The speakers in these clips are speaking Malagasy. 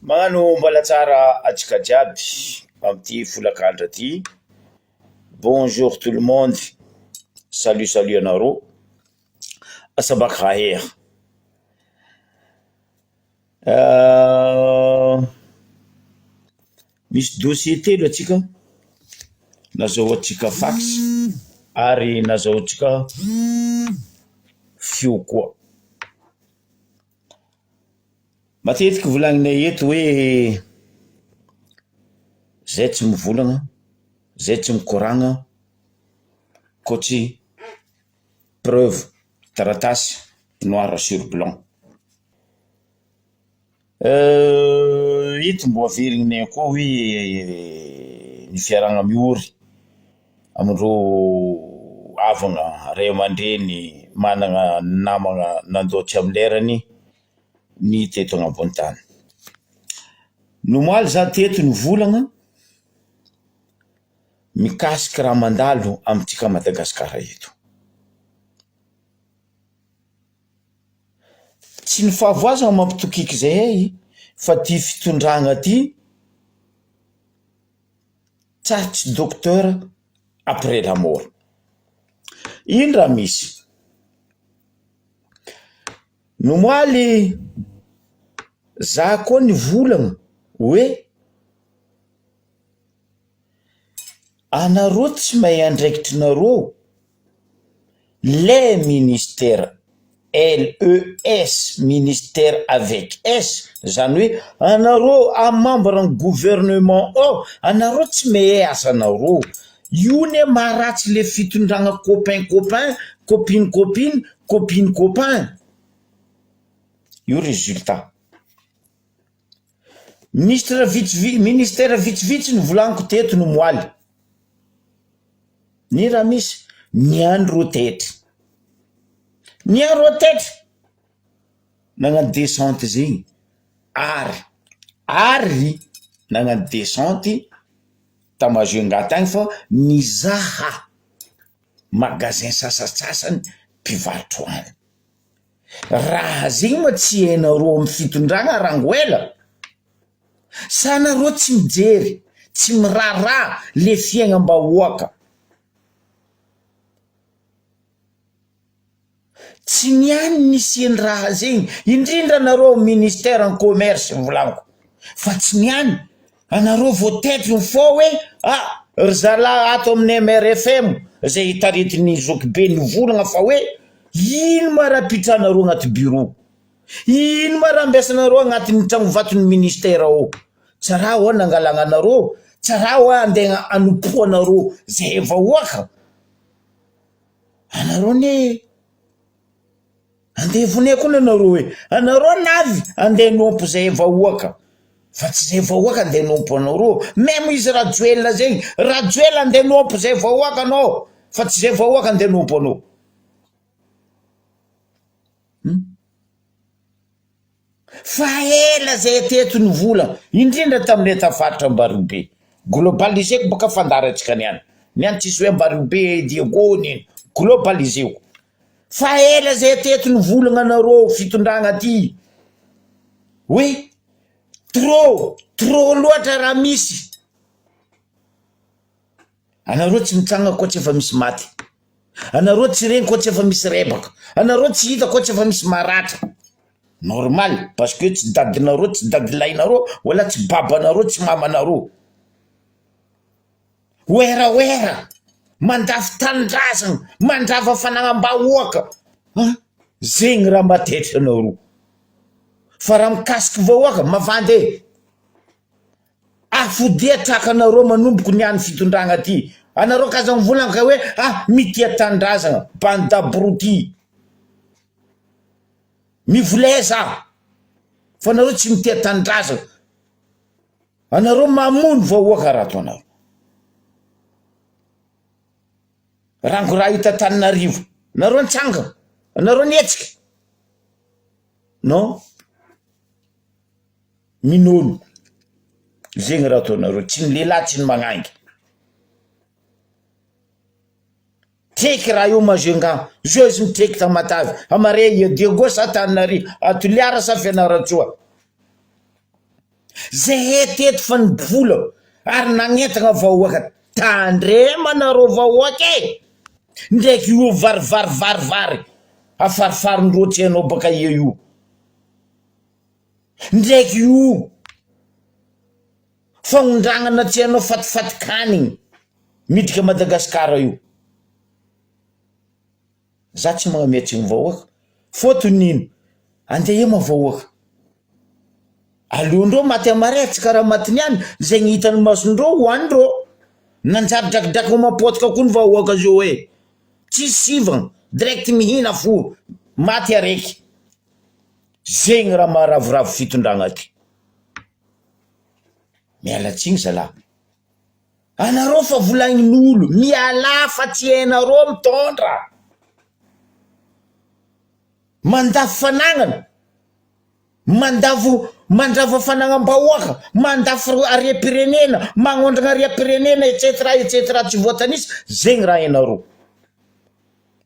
Magnano mbola tsara atsika jiaby amty folakandra ty. Bonjour tout le monde. Salut salut anareo. Asabak raher. Misy dossier telo atsika. Nazahoantsika fax ary nazahoantsika fio koa. Matetiky volagninay eto hoe zay tsy mivolagna, zay tsy mikoragna, koatry preuve taratasy noir sur blanc. Ito mbo averignay koa hoe ny fiaragna miory amindreo havagna ray aman-dreny managna namagna nandoatra amin'ny lerany ny teto agnambony tany. Nomaly za teto ny volagna mikasiky raha mandalo amintsika Madagasikara eto. Tsy ny fahavoazana mampitokiky zay fa ty fitondragna ty tsarotsy docteur après la mort. Ino raha misy? Nomaly za koa ny volagna hoe anareo tsy mahay andraikitrinareo les ministères LES, ministère avec S, zany hoe anareo amembre ny gouvernement anareo tsy mahay asanareo. Io ne maharatsy le fitondragna copain copain, copine copine, copine copain. Io résultat. Ministère vitsivitsy ny volagniko teto no moaly. Ny raha misy niandro tetry. Niandro tetry. Nagnano descente zegny. Ary nagnano descente Tamajunga tagny fa nizaha magasin sasasasany mpivarotro any. Raha zegny ma tsy hainareo amin'ny fitondragna rangoela. Sa anareo tsy mijery, tsy miraharaha le fiaignam-bahoaka. Tsy niany nisy raha zegny, indrindra anareo ministère en commerce volaniko. Fa tsy niany, anareo voatetry ny fao hoe ry zala ato amin'ny MRFM zay taretin'ny Zokibe ny volagna fa hoe ino ma raha pitranareo agnaty bureau? Ino ma raha ambesanareo agnatin'ny tragnovaton'ny ministère ao? Tsara ho nangalagna anareo, tsara ho andeha anompoanareo zay vahoaka. Anareo ne andeha vonia koa nanareo hoe anareo navy andeha nompo zay vahoaka. Fa tsy zay vahoaka andeha nompo anareo. Même izy Rajoelina zegny, Rajoelina andeha nompo zay vahoaka anao, fa tsy zay vahoaka andeha nompo anao. Fa ela zay teto ny vola, indrindra tamin'ny tafaritra Ambaribe. Globaliseko baka fandaratsika niany. Niany tsisy hoe Ambaribe Diego ny globaliseko. Fa ela zay teto ny volagna anareo fitondragna ty. Oui, trop loatra raha misy. Anareo tsy mitsanga koa tsy efa misy maty. Anareo tsy regny koa tsy efa misy rebaka. Anareo tsy hita koa tsy efa misy maratra. Normal, parce que tsy dadinareo, tsy dadilainareo, wala tsy babanareo, tsy mamanareo. Wera, mandafy tanindrazana, mandrava fanagnam-bahoaka. Zegny raha matetry anareo. Fa raha mikasiky vahoaka, mavandy. Afodia trakanareo manomboko niany fitondragna ty. Anareo kazagny volagna ka hoe mitia tanindrazana, bande abruti. Mivoleza. Fa anareo tsy mitia tanindrazana. Anareo mamono vahoaka raha ataonareo. Rango raha hita Tananarivo, anareo nitsanga, anareo nietsika. Non? Minono. Zegny raha ataonareo, tsy ny lehilahy tsy ny magnaingy. Teky raha io Majunga, Jozy mitreky ta Matavy, amare Diego sa Tananarivo, Toliara sa Fianarantsoa. zay teto fa nibola ary nagnentagna vahoaka tandremanareo vahoaka ndraiky io varivarivary afarifarindroatsy anao baka io ndraiky io fagnondragnana tsy anao fatifatikany midika Madagasikara io za tsy magnametsy ny vahoaka fôtonino andeha ema vahoaka aleondreo maty amare tsy karaha maty niany zay nhitany masondreo hoanindreo nanjabidrakidraky mapotika koa ny vahoaka zio hoe tsy sivagna direct mihina fo maty araiky zegny raha maharavoravo fitondragna ty mialatsiny zalahy anareo fa volagnin'olo miala fa tsy hainareo mitondra mandafo fanagnana mandrava fanagnam-bahoaka mandafo aria-pirenena magnondragna aria-pirenena etc tsy voatanisa zegny raha hainareo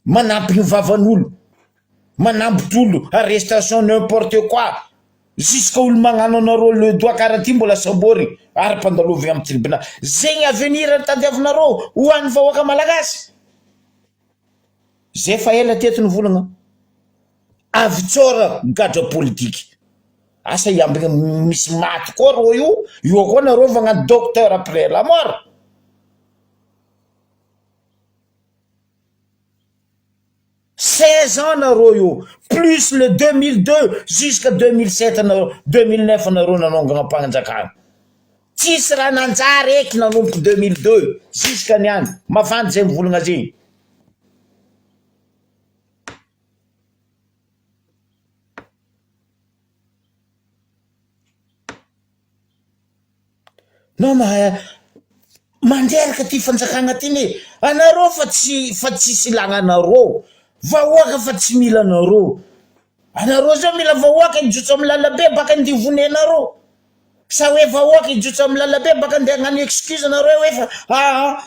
manampy ny vavan'olo manambotry arrestation n'importe quoi jusqu'à olo magnano anareo le doigt karaha ty mbola sabory ary mpandalovigna amin'ny tribunal zegny avenir tandiavinareo ho an'ny vahoaka malagasy zay fa ela teto ny volagna avy tsora gadra politique asa iambigny misy maty koa ro io koa nareo vagnano docteur après la mort ans nareo io plus le 2002 jusqu'à 2007 2009 nareo nanongana mpanjakana tsisy raha nanjary eky nanomboky 2002 jusqu'à niany mafandy zay mivolagna zegny no manderaka ty fanjakagna ty ne anareo fa tsisy ilagnanareo vahoaka fa tsy mila anareo zao mila vahoaka ijotso amy lalabe baka ndivonenareo sa hoe vahoaka ijotso amy lalabe baka ndeha hagnano excuse nareo hoe fa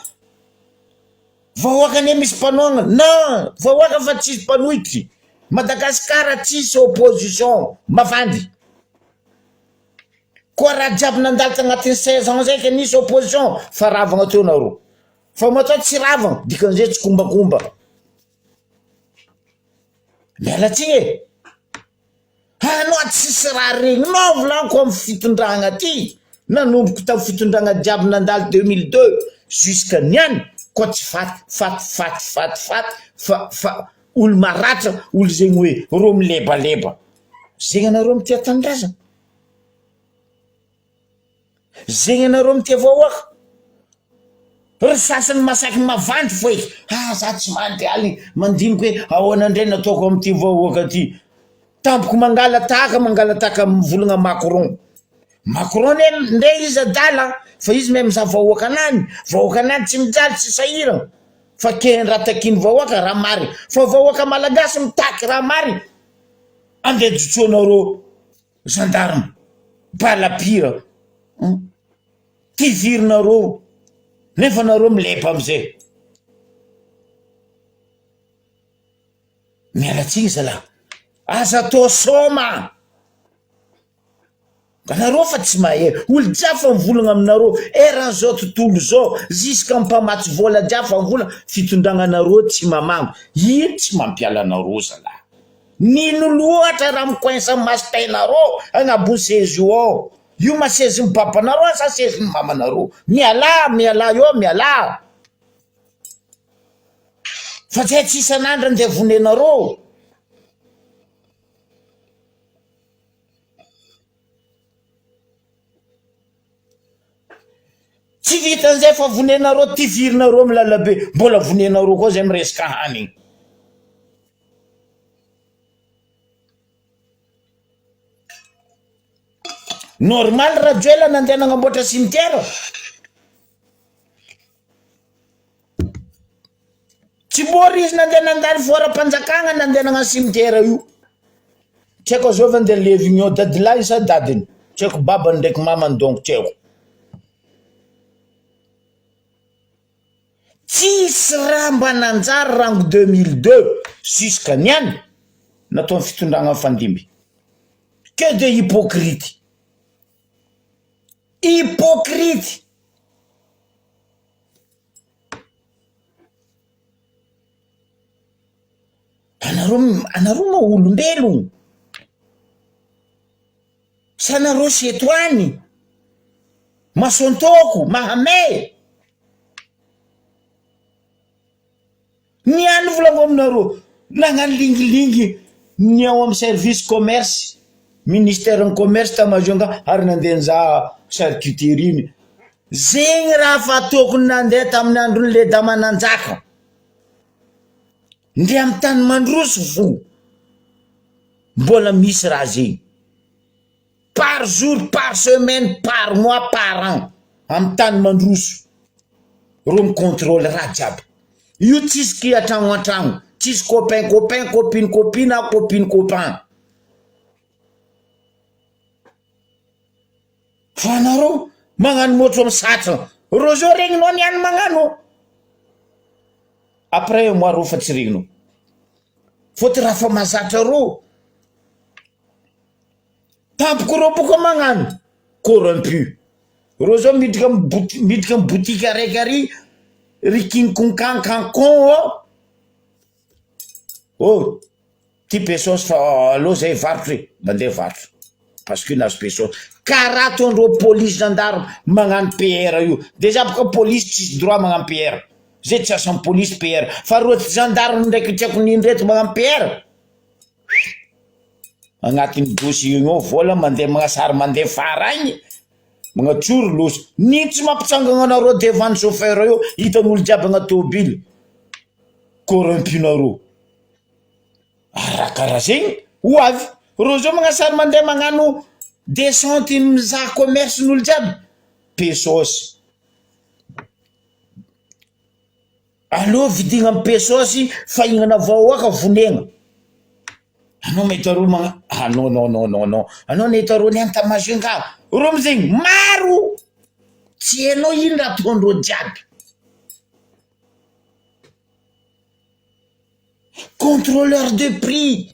vahoaka ne misy mpanoagna non vahoaka fa tsisy mpanohitry Madagasikara tsisy opposition mavandy koa raha jiaby nandalitra agnatin'ny 16 ans zay ka nisy opposition fa ravagna teo nareo fa matao tsy ravagna dikan'izay tsy kombakomba mialatsiny anao tsisy raha regninao volaniko amy fitondragna ty nanomboky tamy fitondragna jiaby nandalo 2002 jusqu'à niany koa tsy faty fa olo maratra olo zegny hoe ro milebaleba zegny anareo mitia tanindrazana zegny anareo mitia vahoaka ry sasany masaky mavandy fo eky za tsy mandy aligny mandiniky hoe ahoanandray nataoko amty vahoaka ty tampoko mangala tahaka mivolagna Macron ne ndre izy adala fa izy même za vahoaka anany tsy mijaly tsy sahiragna fa keny raha takiny vahoaka raha mary fa vahoaka malagasy mitaky raha mary andeha jotsoanareo gendarme balapira tivirinareo nefa nareo milepa amizay mialatsiny zalahy aza to soma anareo fa tsy mahay olo jiafa mivolagna aminareo eran'izao tontolo zao jusqu'à mpamatsy vola jiafa mivolagna fitondragnanareo tsy mamango ino tsy mampiala anareo zalahy nino loatra raha mikoinsa mastainareo agnabony sezy io masezy ny babanareo sa sezy ny mamanareo miala io fa zay tsy isan'andro andeha vonenareo tsy vitan'izay fa vonenareo tivirinareo amy lalabe mbola vonenareo koa zay miresaka hanigny normal radio ela nandeha nagnamboatra cimetière tsy bory izy nandeha nandalo voaram-panjakagna nandeha nagnano cimetière io tsy haiko zao va andeha levigny ao dadilahy sa dadiny tsy haiko babany ndraiky mamany donc tsy haiko tsisy raha mba nanjary rango 2002 jusqu'à niany natao ny fitondragna fandimby que de hypocrite hypocrite. Anareo ma olombelogno sa anareo setoany masontoko mahame ny any volango aminareo nagnano lingilingy ny ao amin'ny service commerce ministère ny commerce tamajonga ary nandeha za charcuterie zegny raha fatoko nandeha tamin'ny androny le damananjaka ndre amin'ny tany mandroso fo mbola misy raha zegny par jour, par semaine, par mois, par an amin'ny tany mandroso ro micontrôle raha jiaby io tsisy ki atragno antragno tsisy copain copain copine copine copine copain fa anareo magnano motro amin'ny satra ro zao regninao niany magnano après moi ro fa tsy regninao fôty raha fa mahazatra ro tampoko ro boka magnano corrompu ro zao midika amin'ny boutique araiky ary rikinkonkankankon oh ty pesos fa alo zay varotry mandeha varotry parce que nazo pesos karaha tondro police gendarme magnano PR io déjà boka police tsisy droit magnano PR zay tsy asan'ny police PR fa ro gendarme ndraiky tiako nindreto magnano PR agnatin'ny dossier igny ao vola mandeha magnasary mandeha faragny magnatsoro loso ny tsy mampitsangagna anareo devant chauffeur io hitan'olo jiaby agnaty tôbily corrompinareo raha karaha zegny ho avy ro zao magnasary mandeha magnano descente mizaha commerce n'olo jiaby pesos allo vidigna amin'ny pesos fahignana vahoaka vonegna anao mahita ro non anao nahita ro niany tamazenga ro amizegny maro tsy hainao ino raha ataondreo jiaby contrôleur de prix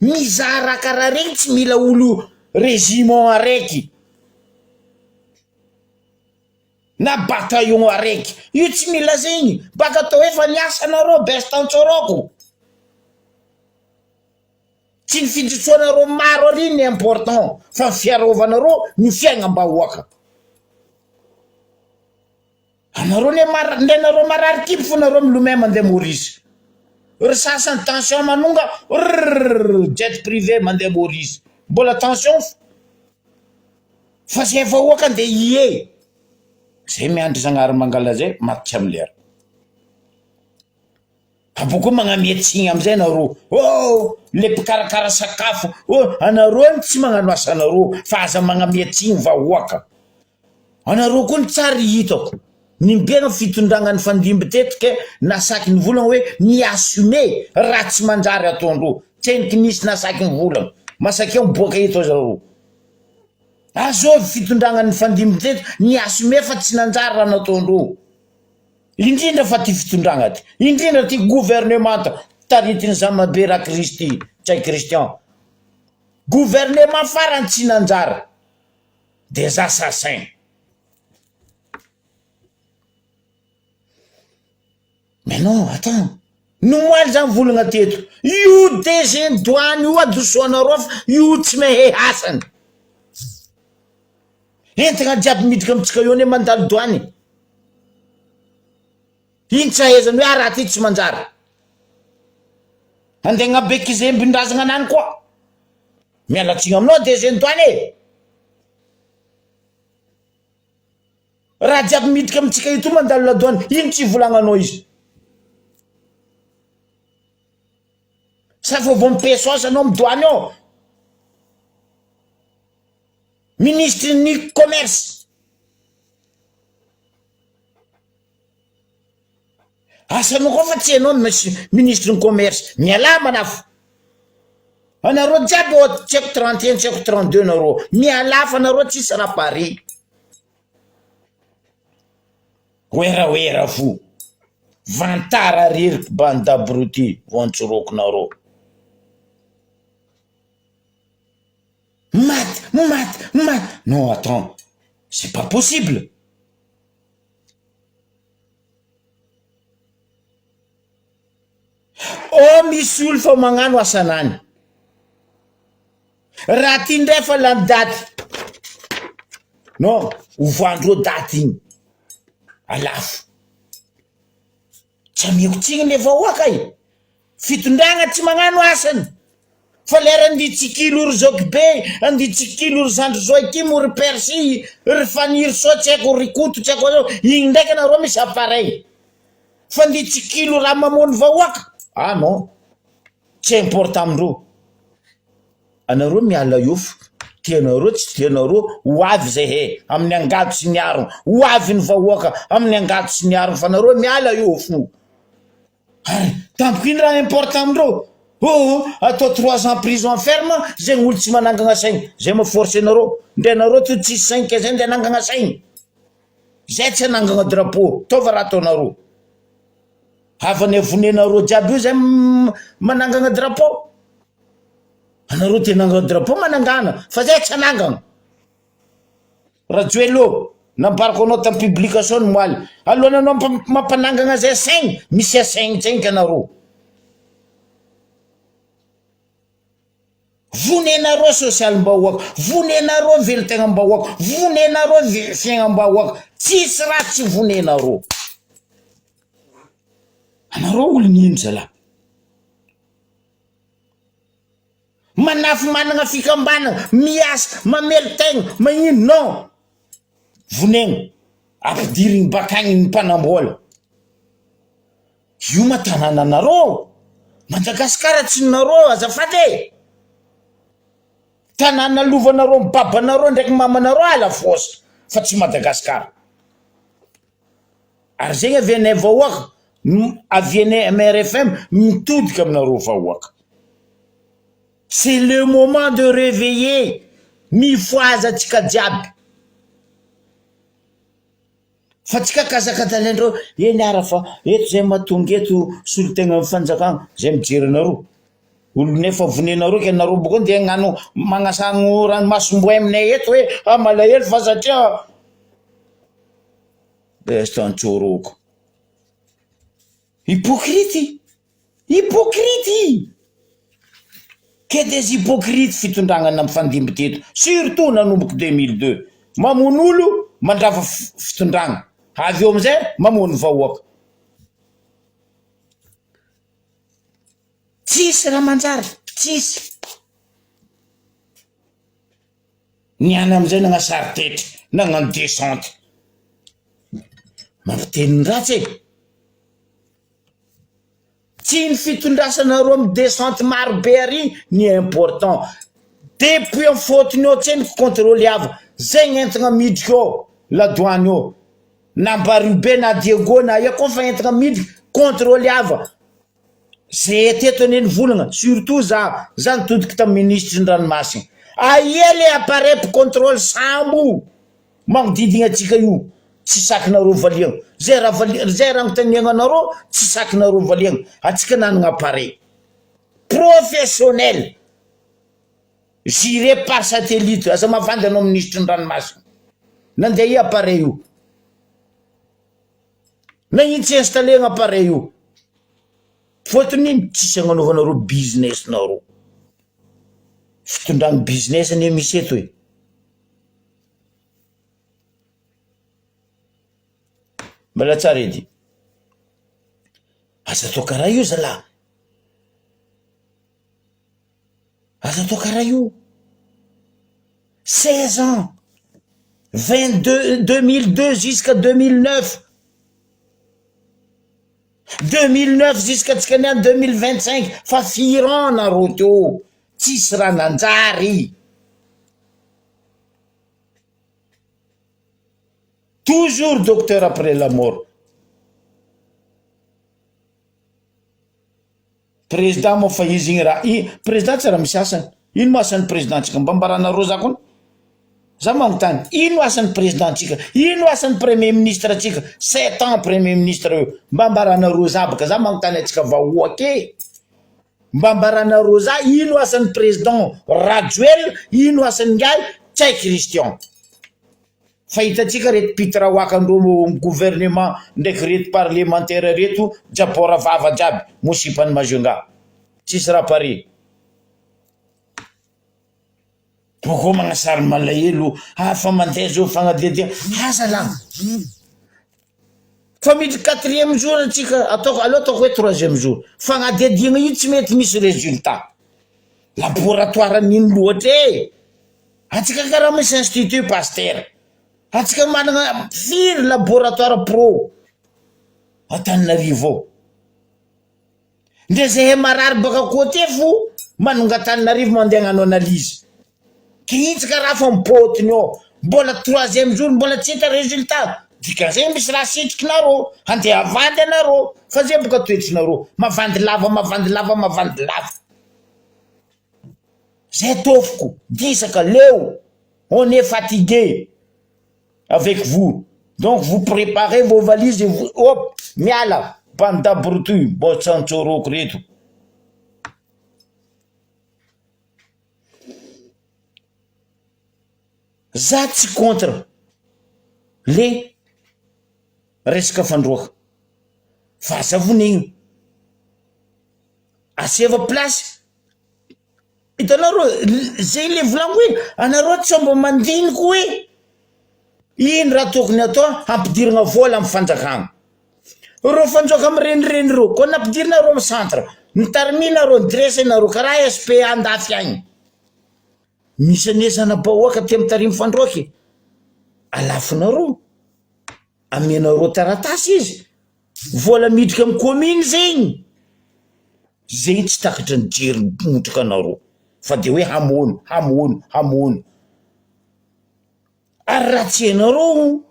mizaha raha karaha regny tsy mila olo régiment araiky na bataillon araiky io tsy mila zegny baka atao efa niasa anareo bestantsaroko tsy ny findritsoanareo maro ary ny important fa fiarovanareo ny fiaignam-bahoaka anareo nde nareo marary kipo fo nareo milomay mandeha Maurice ry sasany tension manonga jet privé mandeha Maurice mbola tension fa zay vahoaka andeha ie zay miandry zagnahary mangala zay matitra amin'ny lera aboko magnamietsigny amizay nareo oh le mpikarakara sakafo oh anareo tsy magnano asa anareo fa aza magnamietsigny vahoaka anareo koa ny tsary hitako nimbena fitondragnany fandimby tetike nasaky ny volagna hoe miassume raha tsy manjary ataondreo tseniky nisy nasaky ny volagna masakeo miboaka eto zareo azo fitondragnany fandimby teto miassume fa tsy nanjary raha nataondreo indrindra fa ty fitondragna ty indrindra ty gouvernement taritiny Zamabera Kristi tsay Christian gouvernement farany tsy nanjary des assassins mais non attends nomoaly zany volagna teto io DG douane io adosoanareo fa io tsy mehe asany entagna jiaby midika amitsika io ne mandalo douane iny tsy ahezany hoe raha ty tsy manjary andeha agnabeky zembin-drazagna anany koa mialatsigny aminao DG douane raha jiaby midika amitsika ito mandalo la douane iny tsy volagnanao izy sa fa vao mipesos anao amin'ny douane ao ministre ny commerce asanao koa fa tsy hainao ministre ny commerce miala manafo anareo jiaby tsy haiko 31 tsy haiko 32 nareo miala fa anareo tsisy raha pare oera fo vantara reriky bande abruti voantsoroko nareo maty non attends c'est pas possible. Misy olo fa magnano asanany raha ty ndray fa lany daty non hovandreo daty igny alafo tsy ameko tsigny le vahoaka fitondragna tsy magnano asany fa lera anditsikilo ry Zogbe anditsikilo ry Zandro Joakim ry Percy ry Faniry so tsy haiko ry Koto tsy haiko igny ndraiky anareo misy appareil fa anditsikilo raha mamony vahoaka non tsy important amindreo anareo miala iofo tianareo tsy tianareo ho avy zay amin'ny angady sy ny arogno ho avy ny vahoaka amin'ny angady sy ny arogno fa anareo miala iofo ary tampoko iny raha important amindreo atao 3 ans prison ferme zay olo tsy manangana saigny zay maforce anareo ndre anareo to tsisy saigny ke zay nde anangana saigny zay tsy anangana drapeau taova raha ataonareo havany avonenareo jiaby io zay manangana drapeau anareo te nangana drapeau manangana fa zay tsy anangana rajoelo nambarako anao tam publication moaly alohany anao mampanangana zay saigny misy saigny saigny kanareo vonenareo social-mbahoaka vonenareo velon-tegna-mbahoaka vonenareo fiaigna-mbahoaka tsisy raha tsy vonenareo anareo olo nino zalahy manafy managna fikambanana miasa mamelo tegna magnino non vonegna ampidirigny bakagny ny mpanambola io matanana anareo Madagasikara tsy nareo azafady tanana lovanareo babanareo ndraiky mamanareo ala fosy fa tsy Madagasikara ary zegny avianay vahoaka avianay MRFM mitodika aminareo vahoaka c'est le moment de réveiller mifoazatsika jiaby fa tsika kazakadalendreo niara fa eto zay mahatonga eto solotegna amin'ny fanjakana zay mijery anareo olo nefa vonenareo ke anareo boka dia gnano magnasagno ranomasomboay aminay eto hoe malahelo fa satria estantsoroako hypocrite que des hypocrites fitondragnana amin'ny fandimby teto surtout nanomboka 2002 mamono olo mandrava fitondragna avy eo amizay mamono vahoaka tsisy raha manjary tsisy niany amizay nagnasary tetry nagnano descente mampiteny ratsy tsy ny fitondrasanareo amin'ny descente marobe ary ny important depuis en fotony eo tsy ny contrôle avy zay gn'entagna midika eo la douane eo na Mbarube na Diego na io koa fa entagna midika contrôle avy zay teto ane volagna surtout za nitodika tamin'ny ministre ndranomasina ahiely appareil pour contrôle sambo magnodidigna atsika io tsy sakinareo valiagna zay raha notaniagna anareo tsy sakinareo valiagna atsika nanagna appareil professionnel géré par satellite aza mavandy anao ministre ndranomasina nandeha i appareil io na ino tsy installé appareil io fotony iny tsisy agnanaovanareo business nareo fitondragny business ane misy eto mbala tsara edy aza atao karaha io zalahy aza atao karaha io 16 ans 2002 jusqu'à 2009 jusqu'à tsika niany 2025 fa 4 ans nareo teo tsisy raha nanjary toujours docteur après la mort président moa fa izy igny raha président tsy raha misy asany ino mo asan'ny président tsika mba mbaranareo za kony za magnontany ino asan'ny président tsika ino asan'ny premier ministre tsika 7 ans premier ministre io mba mbaranareo za baka za magnontany atsika vahoake mba mbaranareo za ino asan'ny président Rajoel ino asan'ny ngai tsay Christian fahitatsika reto pitra hoakandro gouvernement ndraiky reto parlementaire reto japora vava jiaby mosipany majonga tsisy raha pare pourquoi magnasary malahelo fa mandeha zao fagnadedia asa la fa miditry 4e jour atsika ataoko aloha ataoko hoe 3e jour fagnadediagna io tsy mety misy résultat laboratoire nino loatra e atsika karaha misy institut Pasteur atsika managna firy laboratoire pro Antananarivo ndre zay marary baka côté fo manonga Antananarivo mandeha hagnano analyse kinitsika raha fa mipôtiny ao mbola 3e jour mbola tsy hita résultat dikan'izay misy raha sitrikinareo handeha havandy anareo fa zay boka toetrinareo mavandy lava zay tofoko disaka leo on est fatigué avec vous donc vous préparez vos valises et vous hop miala banda brutu bo tsantsoro reto za tsy contre le resaka fandroaka fa savonigny aseva place itanareo zay le volango hoe anareo tsy mba mandiniky hoe ino raha tokony atao ampidirana vola amin'ny fanjakana reo fanjoaka amirenireny reo koa nampidirinareo amin'ny centre nitarimina dressenareo karaha SP andafy agny misy anesana bahoaka ty mitarimy fandroaky alafinareo amenareo taratasy izy vola miditra amin'ny commune zegny zegny tsy takatra ny jery motrika anareo fa de hoe hamono ary raha tsy hainareo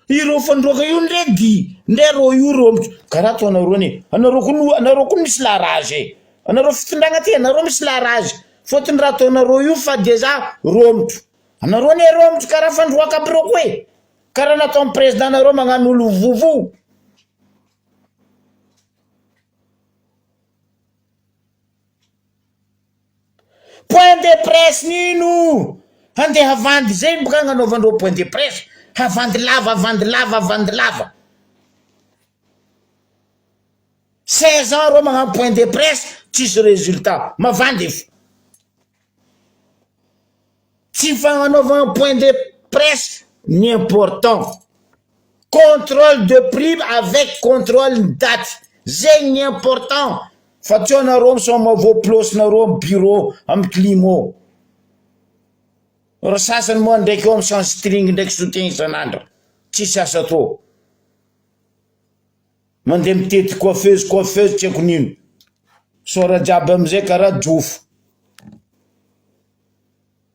ireo fandroaka io ndredy ndre reo io romotro karaha to anareo ne anareo koa misy larage anareo fitondragna ty anareo misy larage fotony raha ataonareo io fa deja romotro anareo ne romotro karaha fandroaka aby reo koa e karaha natao amin'ny président nareo magnano olo vovo point de presse nino handeha havandy zay boka agnanaovandreo point de presse havandy lava 16 ans reo magnano point de presse tsisy résultat mavandy fo tsy fagnanaovagna point de presse ni important contrôle de prix avec contrôle date zegny ni important fa tsy anareo misoma voaplosynareo amin'ny bureau amin'ny climo ro sasany moa ndraiky eo amin'ny change string ndraiky soutien isan'andro tsisy asa to mandeha mitety coiffeuse tsy haiko nino sora jiaby amizay karaha jofo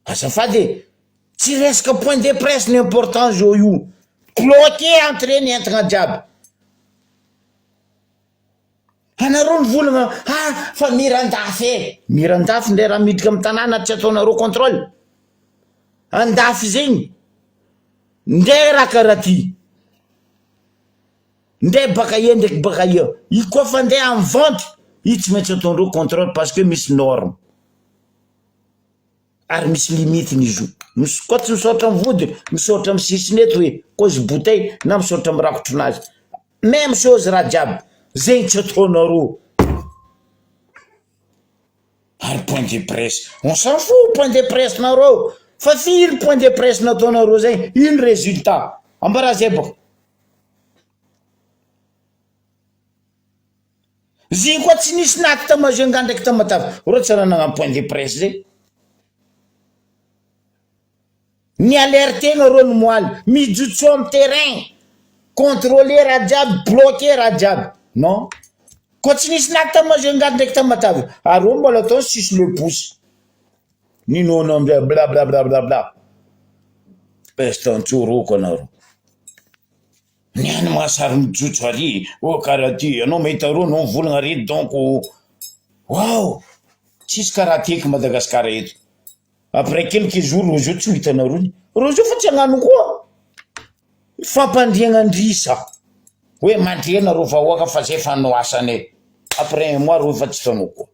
azafady tsy resaka point de presse ni important zao io bloqué entre ny entagna jiaby anareo nivolagna fa mirandafy ndray raha midika amin'ny tanàna tsy ataonareo contrôle andafy zegny ndray raha karaha ty ndray baka ia ndraiky baka ia i koa fa ndeha amin'ny vente i tsy maintsy ataondreo contrôle parce que misy norme ary misy limitiny izy io koa tsy misaotra amin'ny vodiny misaotra amin'ny sisiny eto hoe cause bouteille na misaotra amin'ny rakotronazy même chose raha jiaby zegny tsy ataonareo ary point de presse on s'en fout point de presse nareo fa firy point de presse nataonareo zegny ino résultat ambara zay baka zegny koa tsy nisy naty tamazenga ndraiky tamatavy reo tsy raha nagnano point de presse zegny ni alertegna reo ny moaly mijotso amin'ny terrain contrôler raha jiaby bloquer raha jiaby non koa tsy nisy naty tamazenga ndraiky tamatavy areo mbola atao sisy le pouce ninono amizay blablabla estantsoroako anareo niany mahasary mijotso ary karaha ty anao mahita reo anao mivolagna ary donc wow tsisy karaha tiky Madagasikara eto après quelques jours rojo tsy hitanareo rojo fa tsy agnano koa fampandriagna andrisa hoe mandriana reo vahoaka fa zay fanao asane après un mois reo fa tsy tanao koa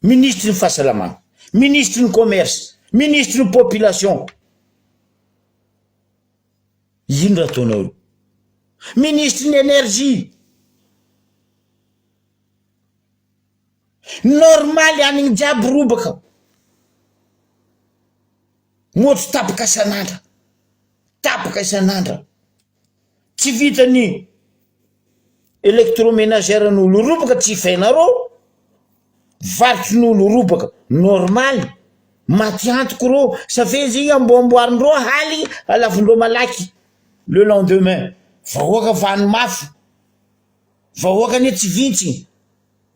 ministre ny fahasalamana ministre ny commerce, ministre ny population, ino raha ataonao, ministre ny énergie. Normal anigny jiaby robaka, motro tapaka isan'andra, tapaka isan'andra, tsy vitany électroménagère n'olo robaka tsy fainareo, varotrin'olo robaka normal, maty antoko rô, safezy igny amboamboarindreo haly alavindreo malaky le lendemain, vahoaka vany mafy, vahoaka ane tsy vintsy,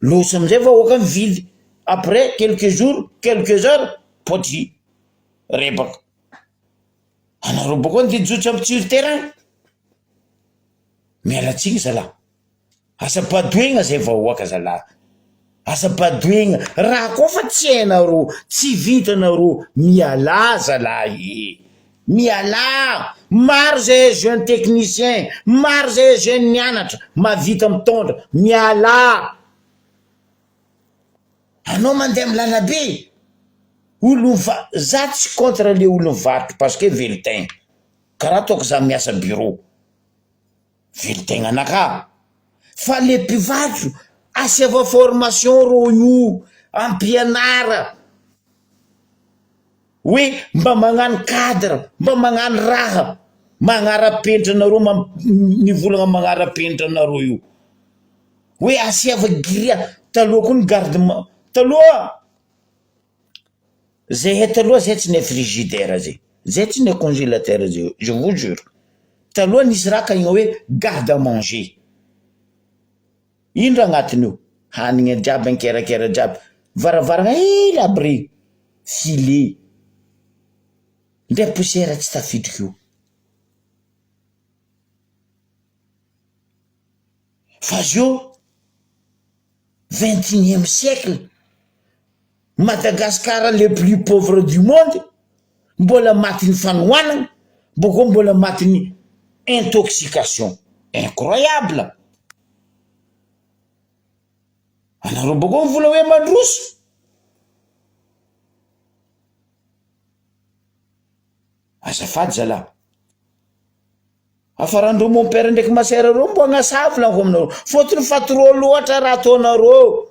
loso amizay vahoaka mividy, après quelques jours, quelques heures, pôty rebaka. Anareo bako ny dijotso ampitsiro terrain, mialatsiny zala, asa-padoegna zay vahoaka zala, asa-padoegna, raha koa fa tsy hainareo, tsy vitanareo, miala zalahy, miala. Maro zay jeune technicien, maro zay jeune nianatra, mavita mitondra, miala. Anao mandeha amin'ny lalabe, olo za tsy contre le olo mivarotra parce que velitain, karaha ataoko za miasa bureau, velitain anaka, fa le mpivarotra asiava formation ro io, ampianara hoe mba magnano cadre, mba magnano raha, magnara-penitra anareo, nivolagna magnara-penitra anareo io, hoe asiava gria. Taloha koa ny garde taloha, zay taloha zay tsy ne frigidaire zay tsy ne congélateur zay, je vous jure. Taloha nisy raha kaigna hoe garde à manger, ino raha agnatiny io, hanigna jiaby, ankerakera jiaby, varavarana hely aby regny, filet, ndray poussière tsy tafiditra io. Fa zio 21e siècle, Madagascar le plus pauvre du monde, mbola matiny fanohanana, boko mbola matiny intoxication, incroyable. Anareo boko mivola hoe mandroso, azafady zala, afarandreo mon père ndraiky masera reo mbo agnasavy lanko aminareo, fotony fatoro loatra raha ataonareo,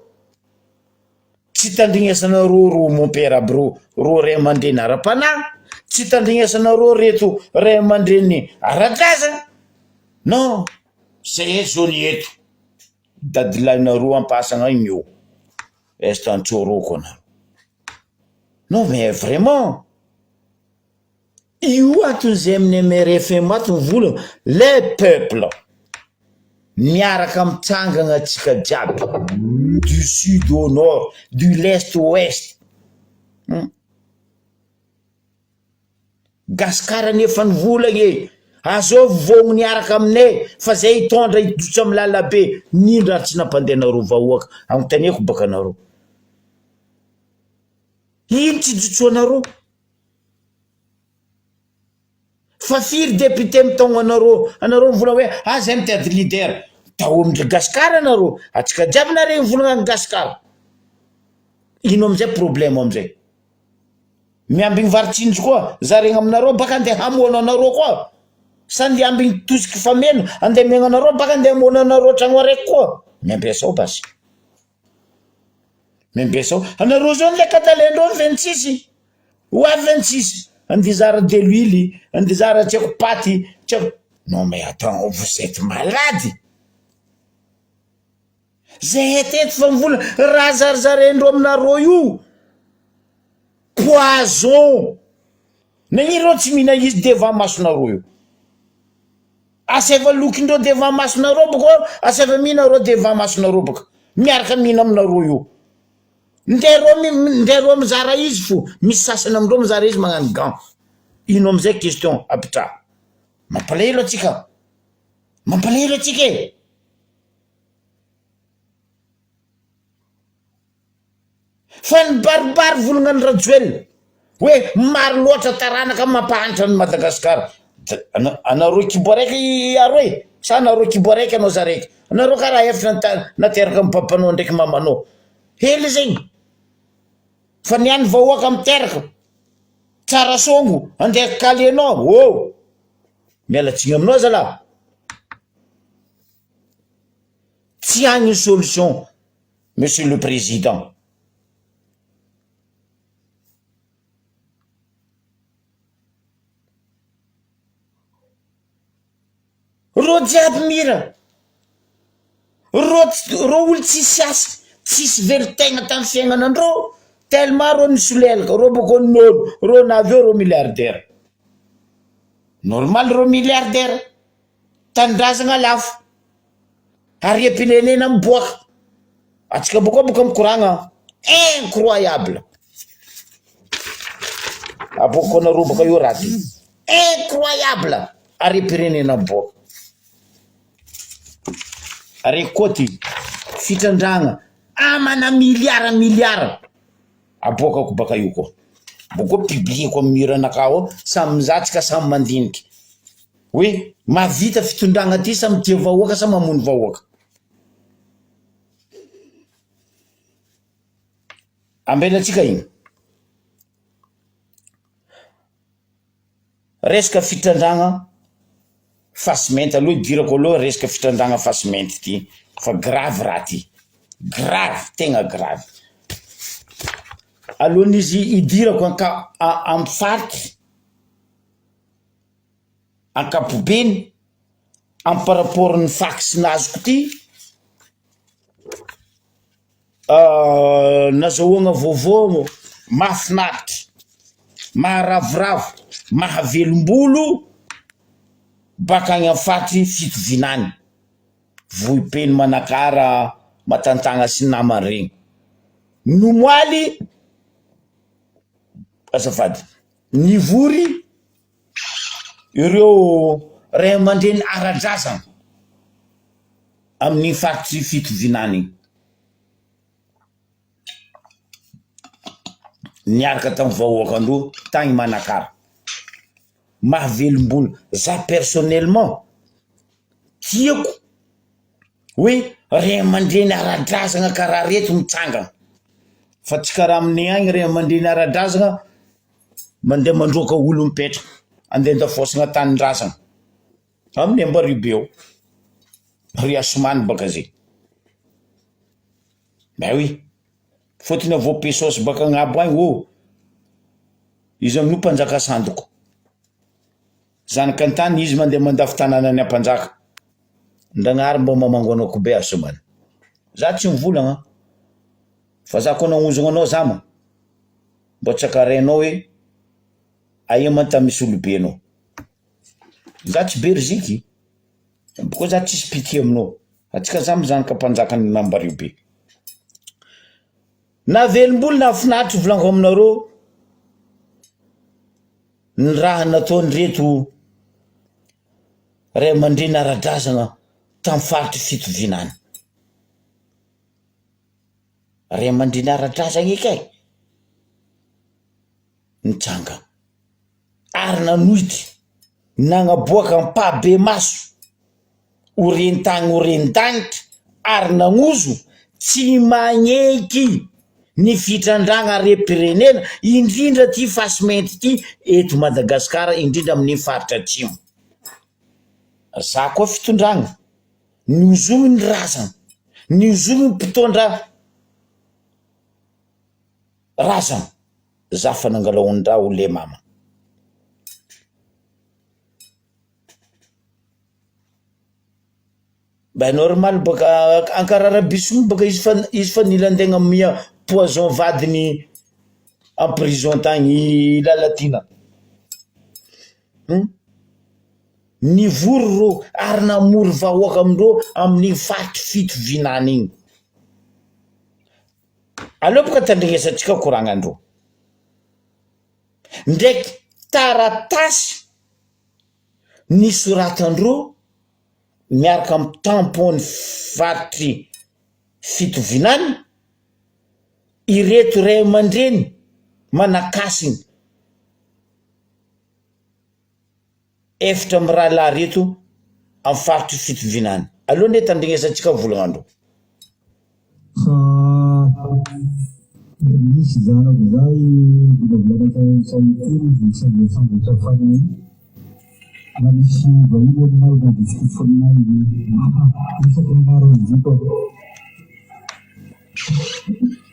tsy tandrignesanareo ro mon père aby ro ray aman-dreny ara-panahy, tsy tandrignesanareo reto ray aman-dreny ara-draza, non, zay zony eto dadilahinareo ampasagna igny io, est antsoroko anareo. Non mais vraiment, io aton'izay amin'ny MRFM ato mivolagna, le peuple miaraka mitsangana atsika jiaby, du sud au nord, du l'est au ouest. Gasikara nefa nivolagna e, azao vogno niaraka aminay, fa zay hitondra hidotso amin'ny lalabe, nino raha tsy nampandehanareo vahoaka, agnontaniako baka anareo, ino tsy hidotsoanareo? Fa firy député mitogno anareo mivola hoe zay mitady leader, tao amin'ny Gasikara anareo, atsika jiaby nareo mivolagna amin'ny Gasikara. Ino amizay problème amizay? Miambigny varotsinjo koa zaregna aminareo, baka andeha hamono anareo koa, sa andeha ambigny tosiky fameno, andeha megna anareo, baka andeha hamono anareo tragno araiky koa. Miambiasao basy, miambiasao. Anareo zao le katalendreo 26, oa 26, andizara de l'huile, andizara tiako paty, tiako. Non mais attends, vous êtes malade. Zay teto fa mivola raha zarizarendreo aminareo io, poison. Nagnireo tsy mihina izy devant masonareo io, aseva lokindreo devant masonareo boko, aseva mihinareo devant masonareo boko, miaraka mihina aminareo io. Ndereo mizara izy fo, misy sasany amindreo mizara izy magnano gant. Ino amizay question apitra, mampalahelo atsika, mampalahelo atsika e. Fa ny baribary volagna ny Rajoelina hoe maro loatra taranaka mampahanitra ny Madagasikara. Anareo kibo araiky aroe, sa anareo kibo araiky anao za raiky, anareo karaha efitra nateraka amin'ny papanao ndraiky mamanao, hely zegny. fa niany vahoaka miteraka tsara songo andeha kalenao miala tsiny aminao zalahy tsy agny solution monsieur le président ro jiaby mira ro olo tsisy asa tsisy velotegna tamy fiaignanandro tellement ro nisolelaka ro boko nolo ro naveo ro milliardaire normal ro milliardaire tandrazagna lafo ary pirenena miboaka atsika boka mikoragna incroyable aboko na robaka io raty incroyable ary pirenena miboaka ary koty fitrandragna amana miliara abokako baka io koa boko publieko amin'ny miranakao samy mizatsika samy mandiniky hoe mavita fitondragna ty samy tia vahoaka sa mamony vahoaka ambelatsika igny resaka fitrandragna fasimenty aloha idirako aloha resaka fitrandragna fasimenty ty fa grave raha ty grave tegna grave alohan'izy idirako amy faritra ankapobeny amy paraportny fax nazoko ty nazahoagna vaovao mahafinaritra maharavoravo mahavelombolo baka agny amy faritry fitovinany vohipeny manakara matantagna sy namany regny nomoaly azafady nivory ireo ray aman-dreny ara-drazana amin'ny faritry fitovinany niaraka tamy vahoakandro tagny manakara mahavelombolo za personnellement tiako hoe ray aman-dreny ara-drazana karaha reto mitsangana fa tsy karaha aminay agny ray aman-dreny ara-drazana mandeha mandroaka olo mipetraka andeha andafosagna tany-drazana amin'ny Ambaribeo ry Asomany baka zay ben oui fotony avao pesosy baka agnabo agny izy amin'io mpanjaka sandoko zanaka antany izy mandeha mandafy tanànany ampanjaka ndagnary mba mamangonako be Asomany za tsy mivolagna fa za koa nagnozogna anao zama mba tsakarainao hoe aia manta misy olobe anao za tsy berziky koa za tsisy pitié aminao atsika za mizanaka mpanjakany n'Ambaribe na velombolo na finaritra volagno aminareo ny raha nataony reto ray aman-dreny ara-drazana tamy faritry fitovinany ray aman-dreny ara-drazana ekay nitsanga ary nanohity nagnaboaka ampabe maso orentagny orentanitra ary nagnozo tsy magneky ny fitrandragna are-pirenena indrindra ty fasimenty ty eto Madagasikara indrindra amin'ny faritra atsimo za koa fitondragna niozony ny razana niozony ny mpitondra razana za fa nangalahondraha ho le mama ben normal baka ankarara bisogny baka izy fa nilandegna mia poison vadiny en prison tagny Lalatina nivory ro ary namory vahoaka amindreo amin'ny faritry fitovinany igny aleo boka tandregnesantsika koragnandreo ndraiky taratasy nisoratandreo miaraka amy tampony faritry fitovinany ireto ray aman-dreny manakasigny efitra amy raha lahy reto amy faritry fitovinany aleo ne tandregnesantsika volagnandreo Misy zanako zay bilabilanaka saitiny visan'efandro tafany na misy vahiny aminay na disikufonay isaky maro nziko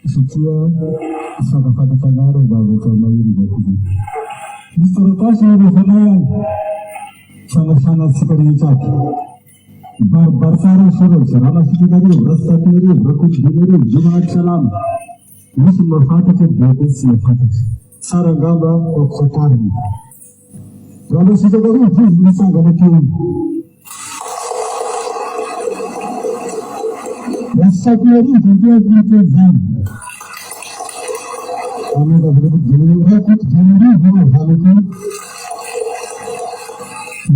satria isakafanafangaro vavaka mahery vakozy misy taratasy rehefanay any fanasanatsika rehetra aby baribary tsara solo zaramasitrinareo rastatinareo rakotinareo jomanaty salama misy mafantatry boko tsy mafantatry tsara ngamba okosakariny raha sitakario vizy misangana teo rasatinareo dindiaviniteo zany amerakotinareo valako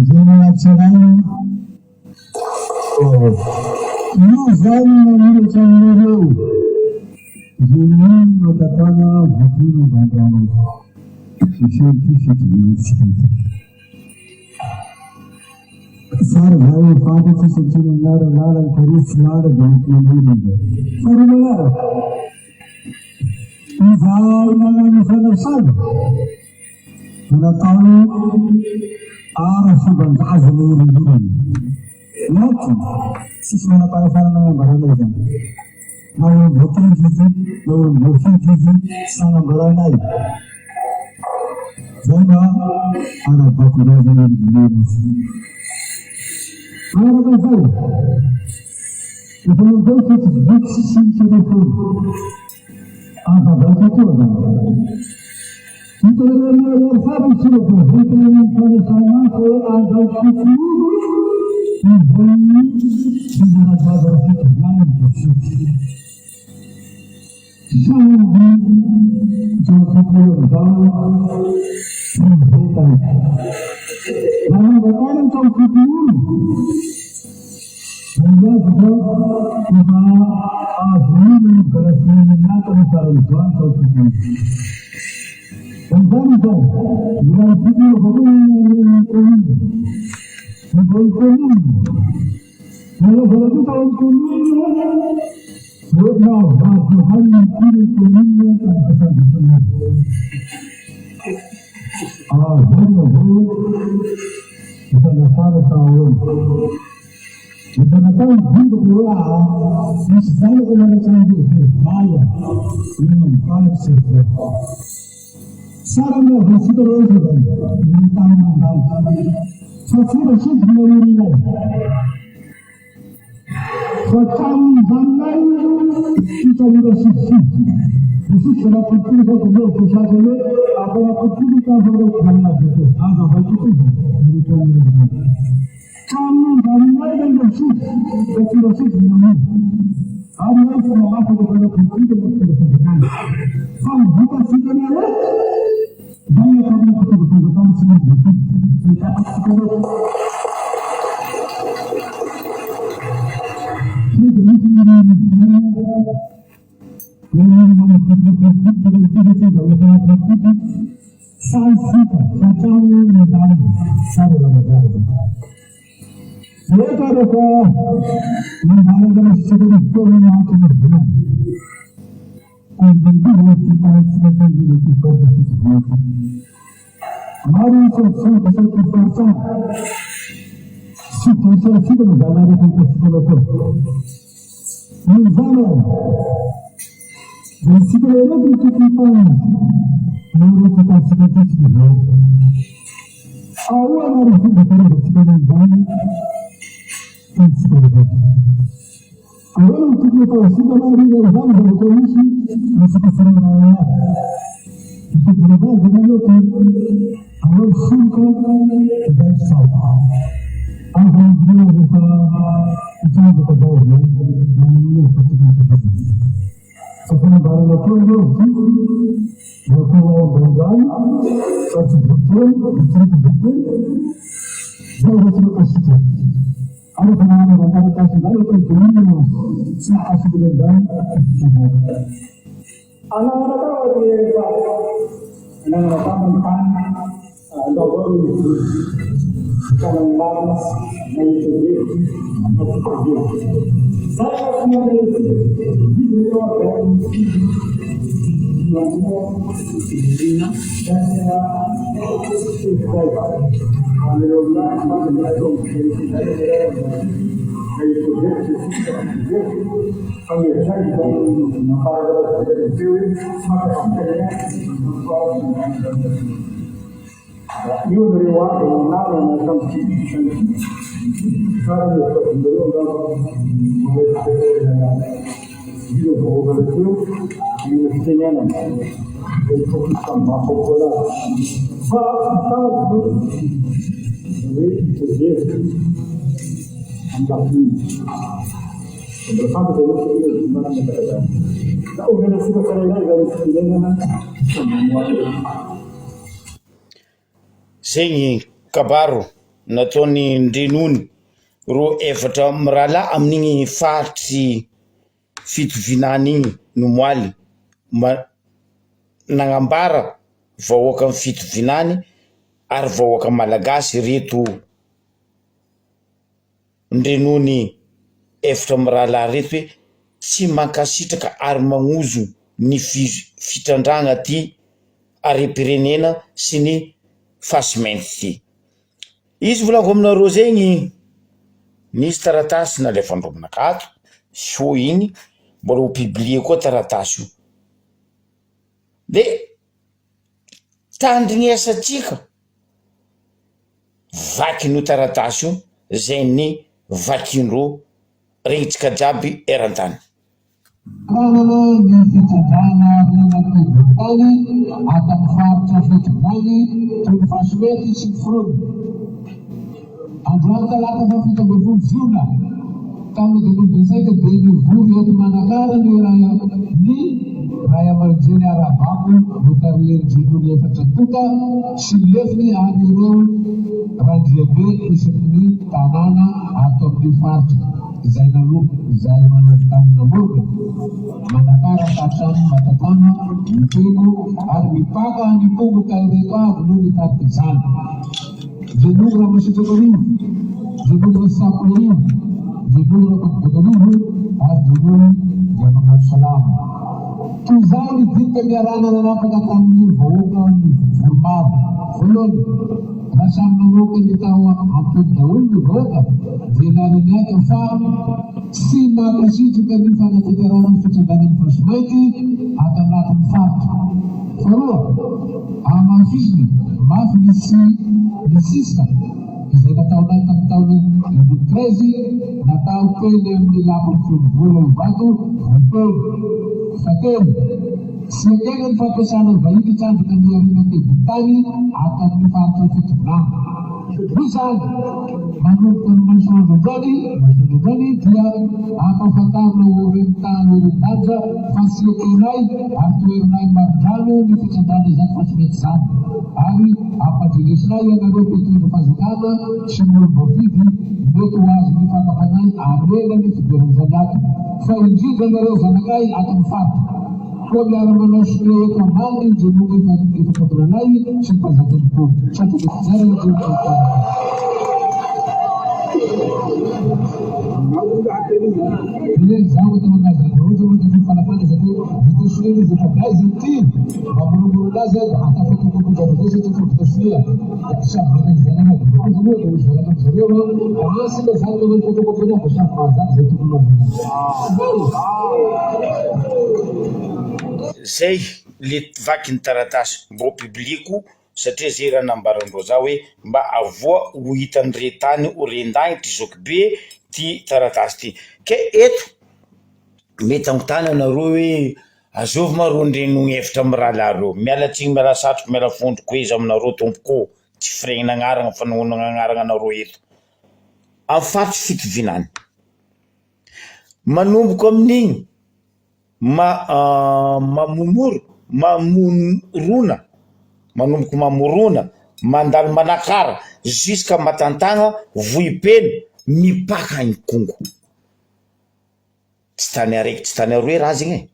zanaty salama io zany mamiratra aminareo Juni matatana vutino bandrano sisenti fitvinitsika sar vai fata sisentino lara tarif lara bantuanira sar lara izai nangani fanasana menatahu arah suban azmi rinduran nanti sismana para nama barang mau booking gizi, mau booking gizi, sangat beranai. Jangan anak baku raja yang begini. Anak baku, itu membuat bukti telefon. Anak baku itu apa? Kita yang sahaja telefon, kita yang pada sama kalau ada itu, ini tidak ada yang bersih. Jangan terlalu dalam menghentikan. Jangan berjalan kau kebun. Hingga juga kita azmi berasminya terus jalan kau kebun. Dan jangan bila video kebun yang kebun, kalau kita kebun Now, after having created communion and ascension, then the whole is an affair of our own. With an account of the law, this valuable understanding is higher, even concept. Suddenly, the situation in time and life. So, for a ship, you know, Fatam Banai, kita berasisi. Itu sebab itu kita perlu bersama. Apa itu kita perlu bersama itu. Apa itu kita perlu bersama. Kami Banai dan bersih, bersih dengan. Ada semua apa kita perlu bersama. Kalau bukan kita ni, banyak orang kita bersama semua. Kita perlu. Dan segala kita menurut kita sendiri. Awal harus kita bersikap baik dan segala. Awal untuk kita segala hari dalam berkondisi masih keserangan. Kita berdoa dengan awal suka dan sabar. Alhamdulillah kita berdoa dan mengucapkan terima kasih. Sekarang baru itu, berkuah berjalan, terjebak, jauh terus kasih. Ada pengalaman antara kasih lalu kemudian saat sebelum anak-anak tahu dia anak-anak taman dokter kalau malas menjadi saya punya video Io devo andare nella competizione. Sarà io devo vedere io insegnano il focus ma popolare. Ma stavo andando per fatto che non è da una situazione zegny kabaro nataony ndrenony ro efatra mirala amin'igny faritry fitovinany igny no moaly nagnambara vahoaka amin'ny fitovinany ary vahoaka malagasy reto ndrenony efatra mirala reto hoe tsy mankasitraka ary magnozo ny fitrandragna ty are-pirenena sy ny fasimenty. Izy volako aminareo zegny nisy taratasy nalefandreo aminakato so igny mbola ho publie koa taratasy io de tandrignesatsika vakino taratasy io zay ny vakindreo regnitsika jiaby eran-tany. Kanana ny fitsandrana renakibotany atany faritra fitsandrany toy fasimety sy frony. Androany talata fafito amby folo jona tamin'ny 2025 de nivory eto Manakara ny raha amanjeny arabako notarery jonony efatra toka sy lefiny any ireo randriabe isaky ny tanàna ato amin'ny faritra izay naloko izay manao tamina morona Manakara hatrany Matatana miteno ary mipaka ny tomboka ireto avy no mitariky izany. Jenora Masitraparivo, Jenora Saparivo, Jenora Kotkotarivo ary Jenora Jamanao Salama. Toy izany dika miarana nanapaka tamin'ny vahoaka ny voromaro. Voalohany, raha samy namoaka ny tao ampony daholo ny vahoaka dia nareniaka fa tsy mankasitraka ny fanatanterahana ny fitsanganan'ny fasimaity ato anatin'ny faritra. Faharoa, amafisiny mafy nisisika izay nataonay tamin'ny taona 2013 natao teny amin'ny lapony folovola vato voapelo. Fatelo, sy akegna ny fampiasana ny vahiny trandraka ny arina tebotany ato amin'ny faritra fitovinana. Hoy zany, manomboka ny masoandroandrony dia ampahafantarina oren-tany oren-danja fa sy akenay ary toerinay marindrano ny fitsandrana izany fa tsy mety zany. Ary ampandrenesinay ianareo mpitondra fahazakana sy ny olo-bavidy mety ho azo ny fantapanay amena ny fidiran'izany ato. Fa indrindra nareo zanakay ato amin'ny faritra. Koa miara-manao sy ny eto ambany ny jenona efa fadoranay sy ny mpazakany po. Sato de fizara ny jenona zaho tamanazanao zao fanafana zato vitasoria izy efa gazy ity mamoromoro azy atafatokokojavadesy eto vitasoria samy manany zanana dibokozy moa de zanana zareo asina zany manany fotokofony abo samy mahazany zay tokony zay le vakiny taratasy mbo publiko satria zay raha nambarandreo za hoe mba avoa ho hitany retany ho rendagnitry zoky be ty taratasy ty. Ke eto mety agnotany anareo hoe azovy ma ro ndrenogny efatra miralareo mialatsiny miala satroky miala fondroko izy aminareo tompoko tsy firegnina agnarana fa nagnonana agnarana anareo eto amin'ny faritry fitovinany manomboko amin'igny mamorona manomboko mamorona mandalo Manakara jusqu'à Matantagna Vohipeno mipaka ny Kongo tsy tany araiky tsy tany aroe raha zegny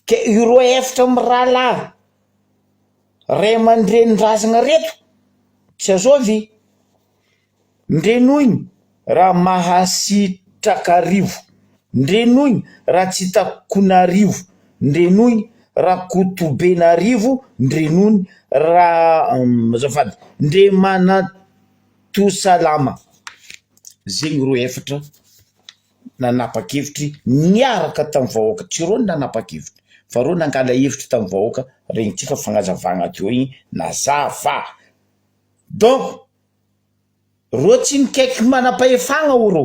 ke ireo efatra mirala ray aman-drenin-drazana reto tsy azovy ndrenoigny raha mahasitraka arivo ndrenoigny raha tsy takonarivo ndrenoigny Rakotobenarivo Ndrenony zafady Ndremanatosalama zegny ro efatra nanapa-kevitry niaraka tamin'ny vahoaka tsy rô nanapa-kevitry fa rô nangala hevitry tamin'ny vahoaka regnitsika fagnazavagna teo igny nazava donc rô tsy nikaiky manam-pahefagna o rô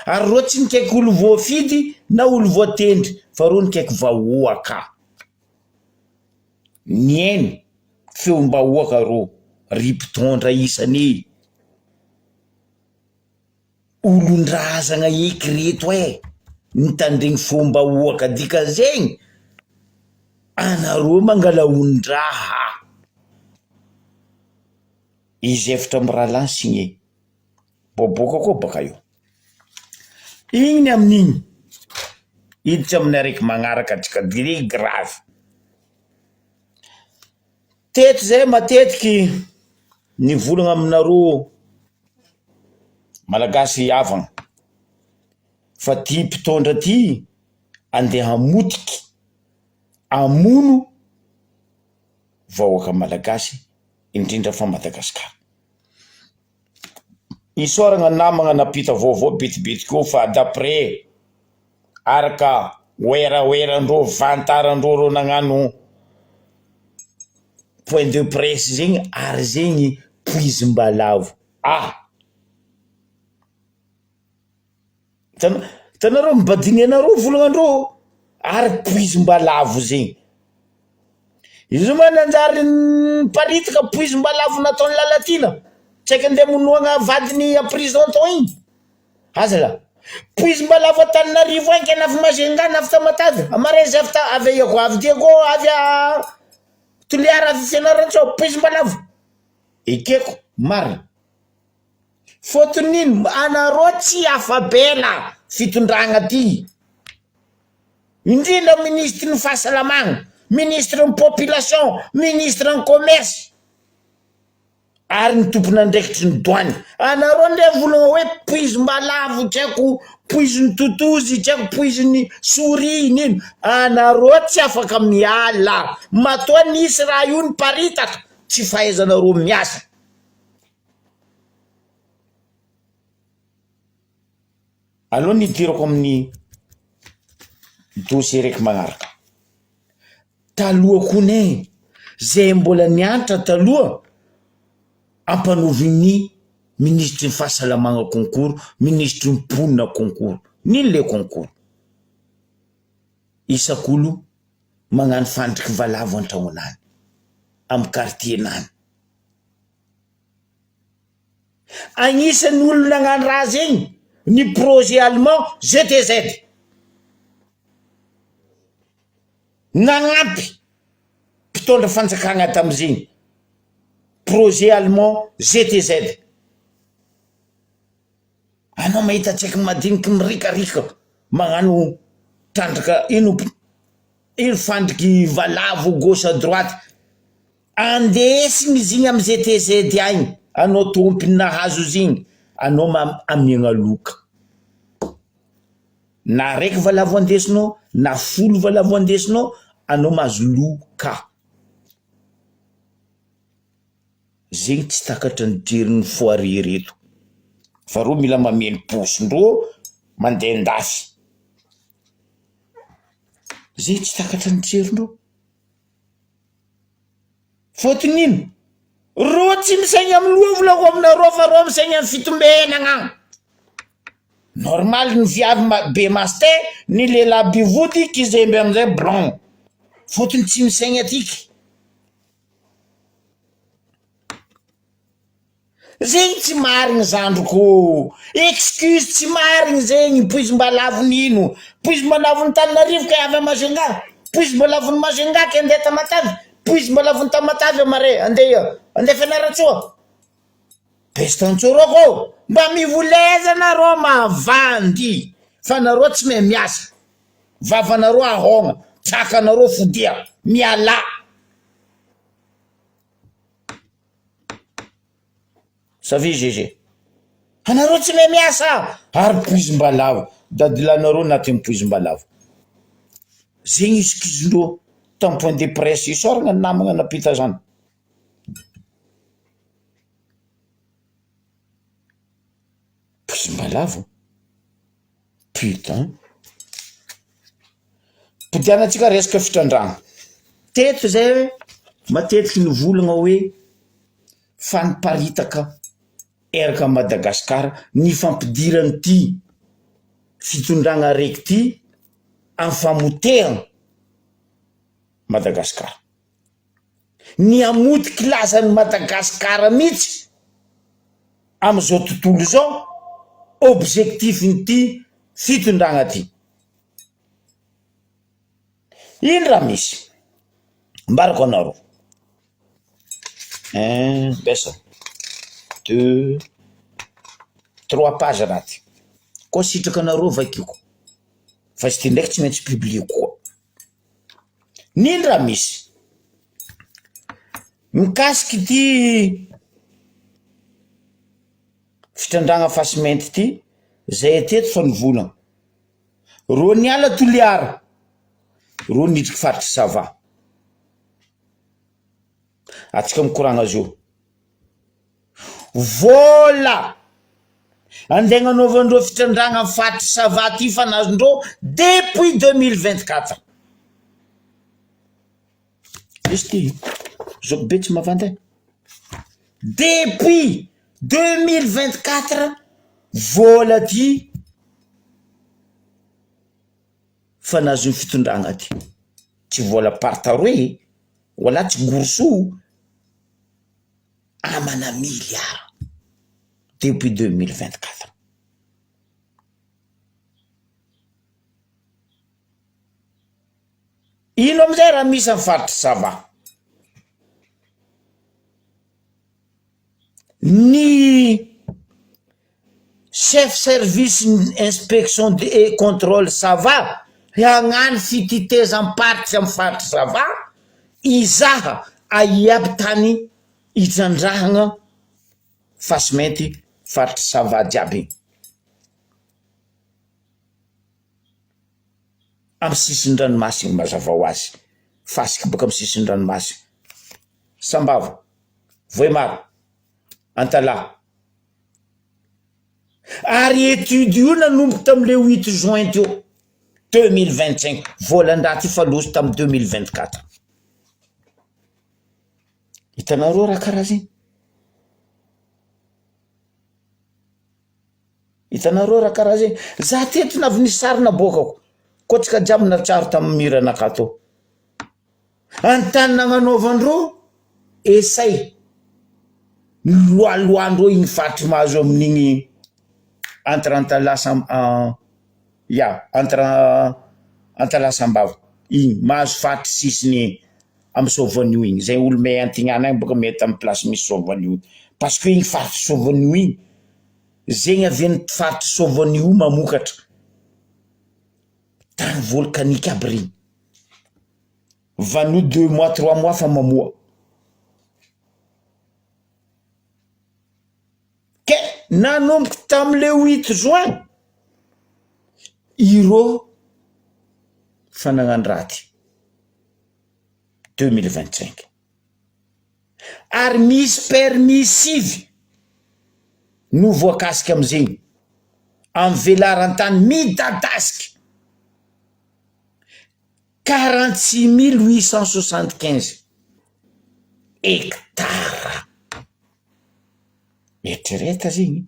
ary rô tsy nikaiky olo voafidy na olo voatendry fa rô nikaiky vahoaka nieny feom-bahoaka rô ripitondra isany olon-drazagna eky reto nitandregny fombahoaka dika zegny anarô mangala ondraha izy efatra amy raha lany signé boboka koa baka io igny amin'igny iditra amin'ny araiky magnaraka atsika diré grave teto zay matetiky nivolagna aminarô malagasy avagna fa ty mpitondra ty andeha hamotiky amono vahoaka malagasy indrindra fa Madagasikara isoragna namagna napita vaovao betibety koa fa d'après araka oeraoerandrô vantarandrô rô nagnano point de presse zegny ary zegny poizim-balavo tanarô mibadiny anarô volagnandrô ary poizim-balavo zegny izy moa nanjary paritika poizim-balavo nataony lalatina tsy aiky andeha monoagna vadiny à prison tao igny aza la poizim-balavo Antananarivo anky navy Majunga navy Tamatave amarezy avy aiako avy Diego avy Toliara avy Fianarantsao poizim-balavo ekeko marina fôton'ino anarô tsy afabela fitondragna ty indrindra ministre ny fahasalamagna ministre ny population ministre ny commerce ary ny tompon'andraikitry ny douane anarô ndre volagna hoe poizim-balavo tsy aiko poiziny totozy tsy aiko poiziny souris nino anarô tsy afaka miala matoa nisy raha io ny paritaka tsy fahaizanarô miasa aloha nidirako amin'ny dossier raiky magnaraka taloha kone zay mbola nianatra taloha ampanovigny ministre ny fahasalamagna concours ministre ny ponina concours nino le concours isak'olo magnano fandriky valavo an-tragnonany amy quartier nany agnisan'ny olo nagnano raha zegny ny projet allemand GTZ nagnampy mpitondra fanjakagna tamizegny projet allemand GTZ anao mahita tsaiky madiniky mirikarika magnano trandraka ino fandriky valavo gauche à droite andesigny izy igny amy GTZ agny anao tompiny nahazo izy igny anao amiagna loka na raiky valavo andesinao na folo valavo andesinao anao mahazo loka zegny tsy takatra ny jeriny foire reto fa ro mila mameno posindrô mandeha ndafy zegny tsy takatra ny jerindrô fôton'ino rô tsy misaigny amy loha volako aminarô fa rô misaigny amy fitombenagna normal ny viavy be maste ny lehilahy bivody kizemby amizay blanc fôtony tsy misaigny atiky zegny tsy marigny zandroko excuse tsy marigny zegny poizim-balavo nino poizim-balavo ny Antananarivo ka avy Majunga poizim-balavo ny Majunga ka andeha Tamatave poizim-balavo ny Tamatave amare andeha Fianaratsoa bestantsôroko mba mivoleza narô mavandy fa narô tsy mahay miasa vavanarô ahogna tsakanarô fodia miala savy GG anarô tsy mahay miasa ary poizim-balavo dadilanarô natin'ny poizim-balavo zegny excuse-ndrô tamin'ny point de presse isoragna ny namagna napita zany. Posimbalavo putain mpidianantsika resaka fitrandragna teto zay matetiky ny volagna hoe faniparitaka eraka Madagasikara ny fampidirany ty fitondragna araiky ty amin'ny famotehana Madagasikara, ny amotiky lazany Madagasikara mihitsy am'izao tontolo zao objectifiny ty fitondragna ty. Ino raha misy mbarako anareo 1 2 3 page raty koa sitraka anareo vakiko fa izy ty ndraiky tsy maintsy publie koa. Nino raha misy mikasiky ty fitrandragna fasimenty ty zay ateto fa nivolagna ro niala Toliara ro nidriky faritry Sava atsika mikoragna azy io vola andegna anaovandreo fitrandragna amin'ny faritry Sava ty fa nazondreo depuis 2024 izy ty zao be tsy mavanday depuis 2024 vola ty fa nazony fitondragna ty tsy vola partaroe wala tsy gorso amana milliard depuis 2024. Ino amizay raha misy amin'ny faritry Sava ny chef service inspection et contrôle Sava hagnano fititezam-paritra amin'ny faritry Sava izaha aiaby tany itrandrahagna fasimenty faritry Sava jiaby amin'ny sisin-dranomasina mazava ho azy fasika baka amin'ny sisin-dranomasina Sambava Voemaro Antala ary étude io nanomboky tamile 8 juin teo 2025 volan-draty faloso tamy 2024 hitanareo raha karaha zay hitanareo raha karaha zay za teto navy nisarina bokako koatsika jiaby natsaro tamin'ny miranaka to antany nagnanaovandreo esay loaloandreo igny faritry mahazo amin'igny entre Antala entre Antala Sambava igny mahazo faritry sisiny amy Soavanio igny zay olo may antignana agny boka mety amy place misy Soavanio parce que igny faritry Soavanio igny zegny aveny faritry Soavanio mamokatra tany volcanique aby regny vanio 2 mois 3 mois fa mamoa ke nanomboky tamile 8 juin iro fanagnano raty 2025 ary misy permissive no voakasiky amizegny amy velarantany midadasiky 46 hectares etrereta zegny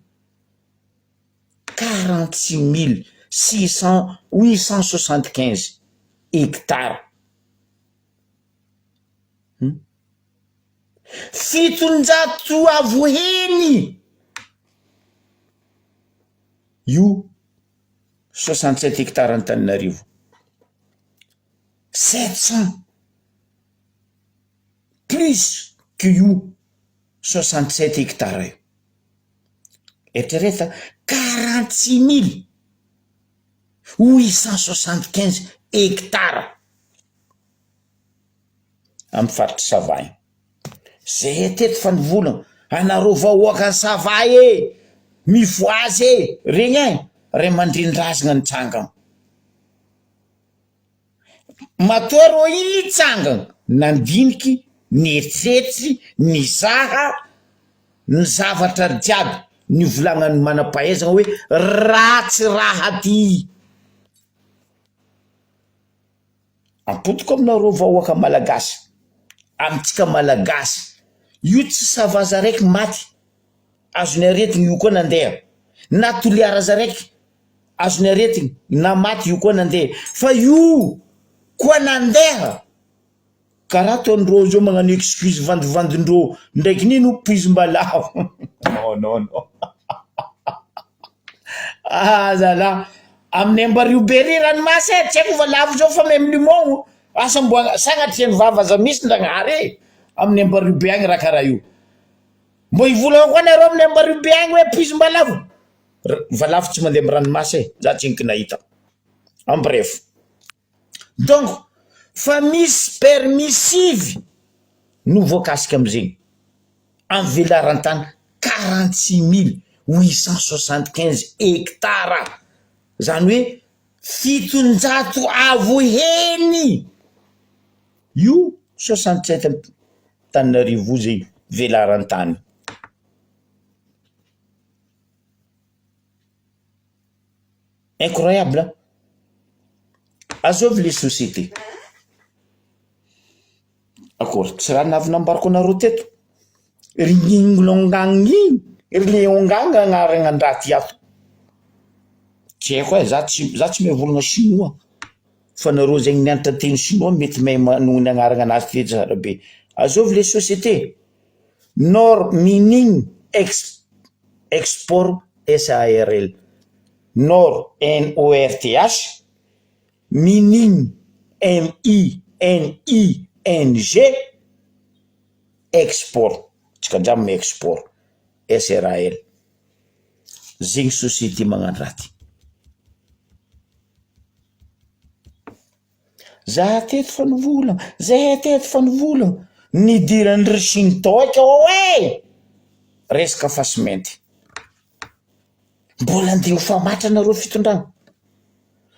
875 hectares fitonjato avoheny io 67 hectares Antananarivo 700 plus que io 67 hectares io etrereta 46 hectares amy faritry Sava igny zay teto fa nivolagna anareo vahoaka Sava e mivoazy e regny ray mandrindrazagna ny trangana matoa ro iny tsangana nandiniky ny eritreritry ny zaha ny zavatra jiaby ny volagnany manam-pahaizana hoe ratsy raha ty ampotiko aminareo vahoaka malagasy amitsika malagasy io tsy savaza raiky maty azony aretigny io koa nandeha na toliaraza raiky azony aretigny na maty io koa nandeha fa io koa nandeha karaha ataondreo zao magnano excuse vandivandindreo ndraiky nino poizim-balavo non zala amin'ny Ambarioberi ranomasy tsy haiko valavo zao fa même limon asa mboa sagnatria ny vavaza misy ndagnare amin'ny Ambarioberi agny raha karaha io mbo ivolagna koa nareo amin'ny Ambarioberi agny hoe poizim-balavo valavo tsy mandeha amin'ny ranomasy za tsy niky nahita en bref donc fa misy permissive no voakasika amizegny en velaran-tany 46 875 hectares zany hoe 700 avo heny io 67 Tananarivo zay velaran-tany incroyable azovy les sociétés akory tsy raha navinambariko anareo teto ringinglongangny rileonganga agnarana andraha ty ato tsy haiko za tsy mahay volagna chinois fa nareo zegny nianatra teny chinois mety mahay manony agnarana anazy ty zarabe azovy les sociétés Nord Mining Export SARL Nord NORTH Mining MINING Export tsikajamy export SRAL zegny société magnano raha ty za teto fa nivolagna nidirany Chine toaka hoe resaka fasimenty mbola andeha ho famatra nareo fitondrana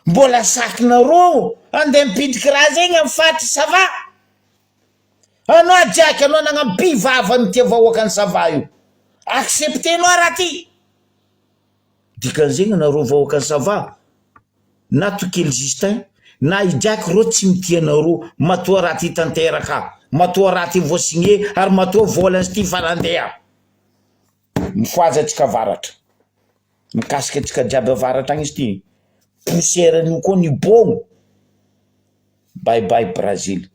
mbola sakinareo andeha mipitiky raha zegny amin'ny fatry sava anao ajiaky anao nagnampivava ny tia vahoaka ny sava io acceptenao raha ty dikan'zegny nareo vahoaka ny sava na tokely Justin na idraky reo tsy mitianareo matoa raha ty tanteraka matoa raha ty voasigné ary matoa volany ty fanandeha mifoazatsika avaratra mikasika atsika jiaby avaratra agny izy ty poussière an'io koa ny bogno bye bye Brazil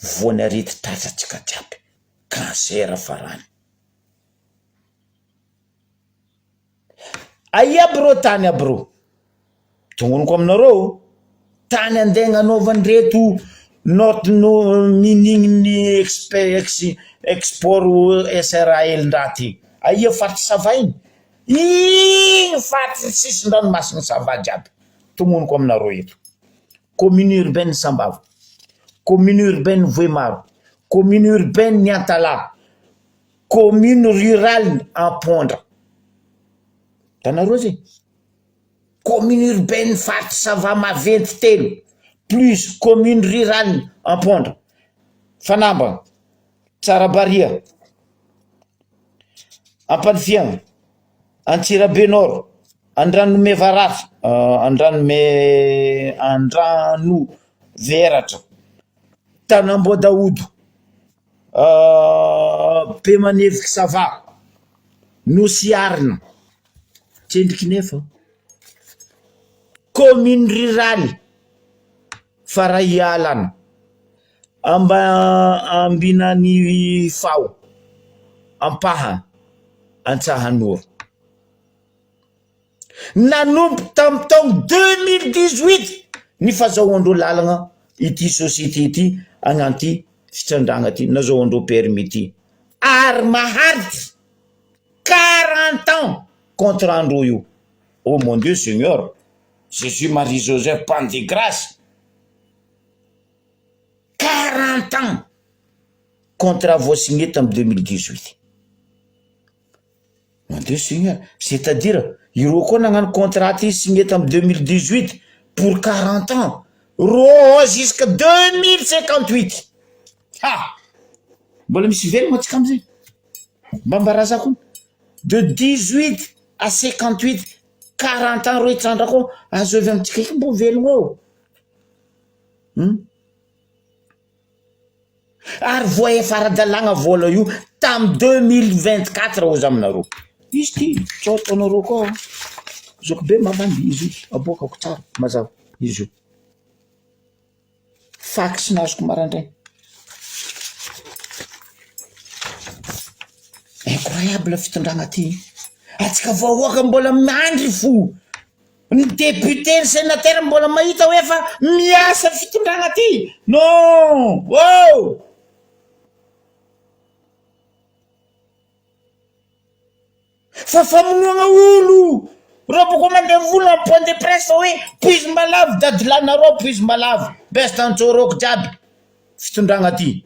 voany arety tratratsika jiaby cancer farany aia bro tany abro tongoniko aminareo tany andeha gnanaovany reto no minigny export SRAL ndaty aia fatry sava igny fatry sisin-dranomasiny sava jiaby tongoniko aminareo eto commune urbaine Sambava commune urbaine Voemaro commune urbaine Niantala commune rurale Ampondra tanareo zegny commune urbaine fatry sava maventy telo plus commune rurale Ampondra Fanambagna Tsarabaria Ampanifiagna Antsirabe Nord Andranome Varatra Andrano Veratra Tanambodaodo Pemaneviky Sava Nosiarina tsendriky nefa commune rurale Farahialana Ambinany Fao Ampaha Antsahanoro nanomboky tamin'ny taogno 2018 ny fahazahoandreo lalagna ity société ity agnanty fitrandragna ty nazahoandreo permis ty ary maharitra 40 ans contre andreo io oh mon Dieu Seigneur Jésus Marie Joseph Pan de grâce 40 ans contrat voasigné tamin'ny 2018 mon Dieu Seigneur c'est-à-dire ireo koa nagnano contrat izy signé tamy 2018 pour 40 ans ro jusqu'à 2058 ha mbola misy velogna atsika am'izay mba mbarazako de 18 à 58 40 ans ro hitrandrako azo avy amitsika iky mbo velogna eo ary voa efa ara-dalàgna vola io tamy 2024 ozy aminareo izy ty tsao ataonareo koa zoko be mamandy izy io aboakako tsara mazava izy io fax nazoko marandray incroyable fitondragna ty atsika vahoaka mbola mandry fo ny député ny sénateur mbola mahita hoe fa miasa fitondragna ty non wow fa famonoagna olo ro boko mandeha vola am point de presse hoe puise malavo dadilanareo puise malavo besta antsoroko jiaby fitondragna ty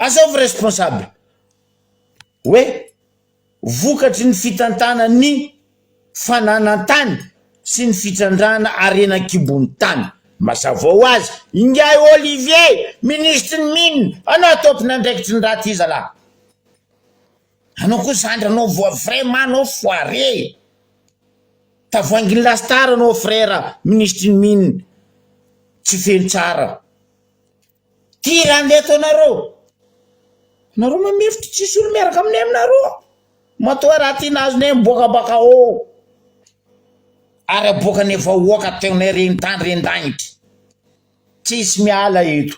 azovy responsable hoe vokatry ny fitantana ny fananantany sy ny fitrandrana arenan-kibony tany mazava ho azy ingay Olivier ministre ny mine anao tompony andraikitry ny raha ty zalahy anao koa zandry anao voa vraiment anao foire tavoanginy lastara anao frère ministre ny mine tsy feno tsara ty raha ndeha ataonareo nareo mamefitry tsisy olo miaraka aminay aminareo matoa raha ty nazonay miboaka baka ô ary aboakany efa oaka teonay rentany rendagnitry tsisy miala eto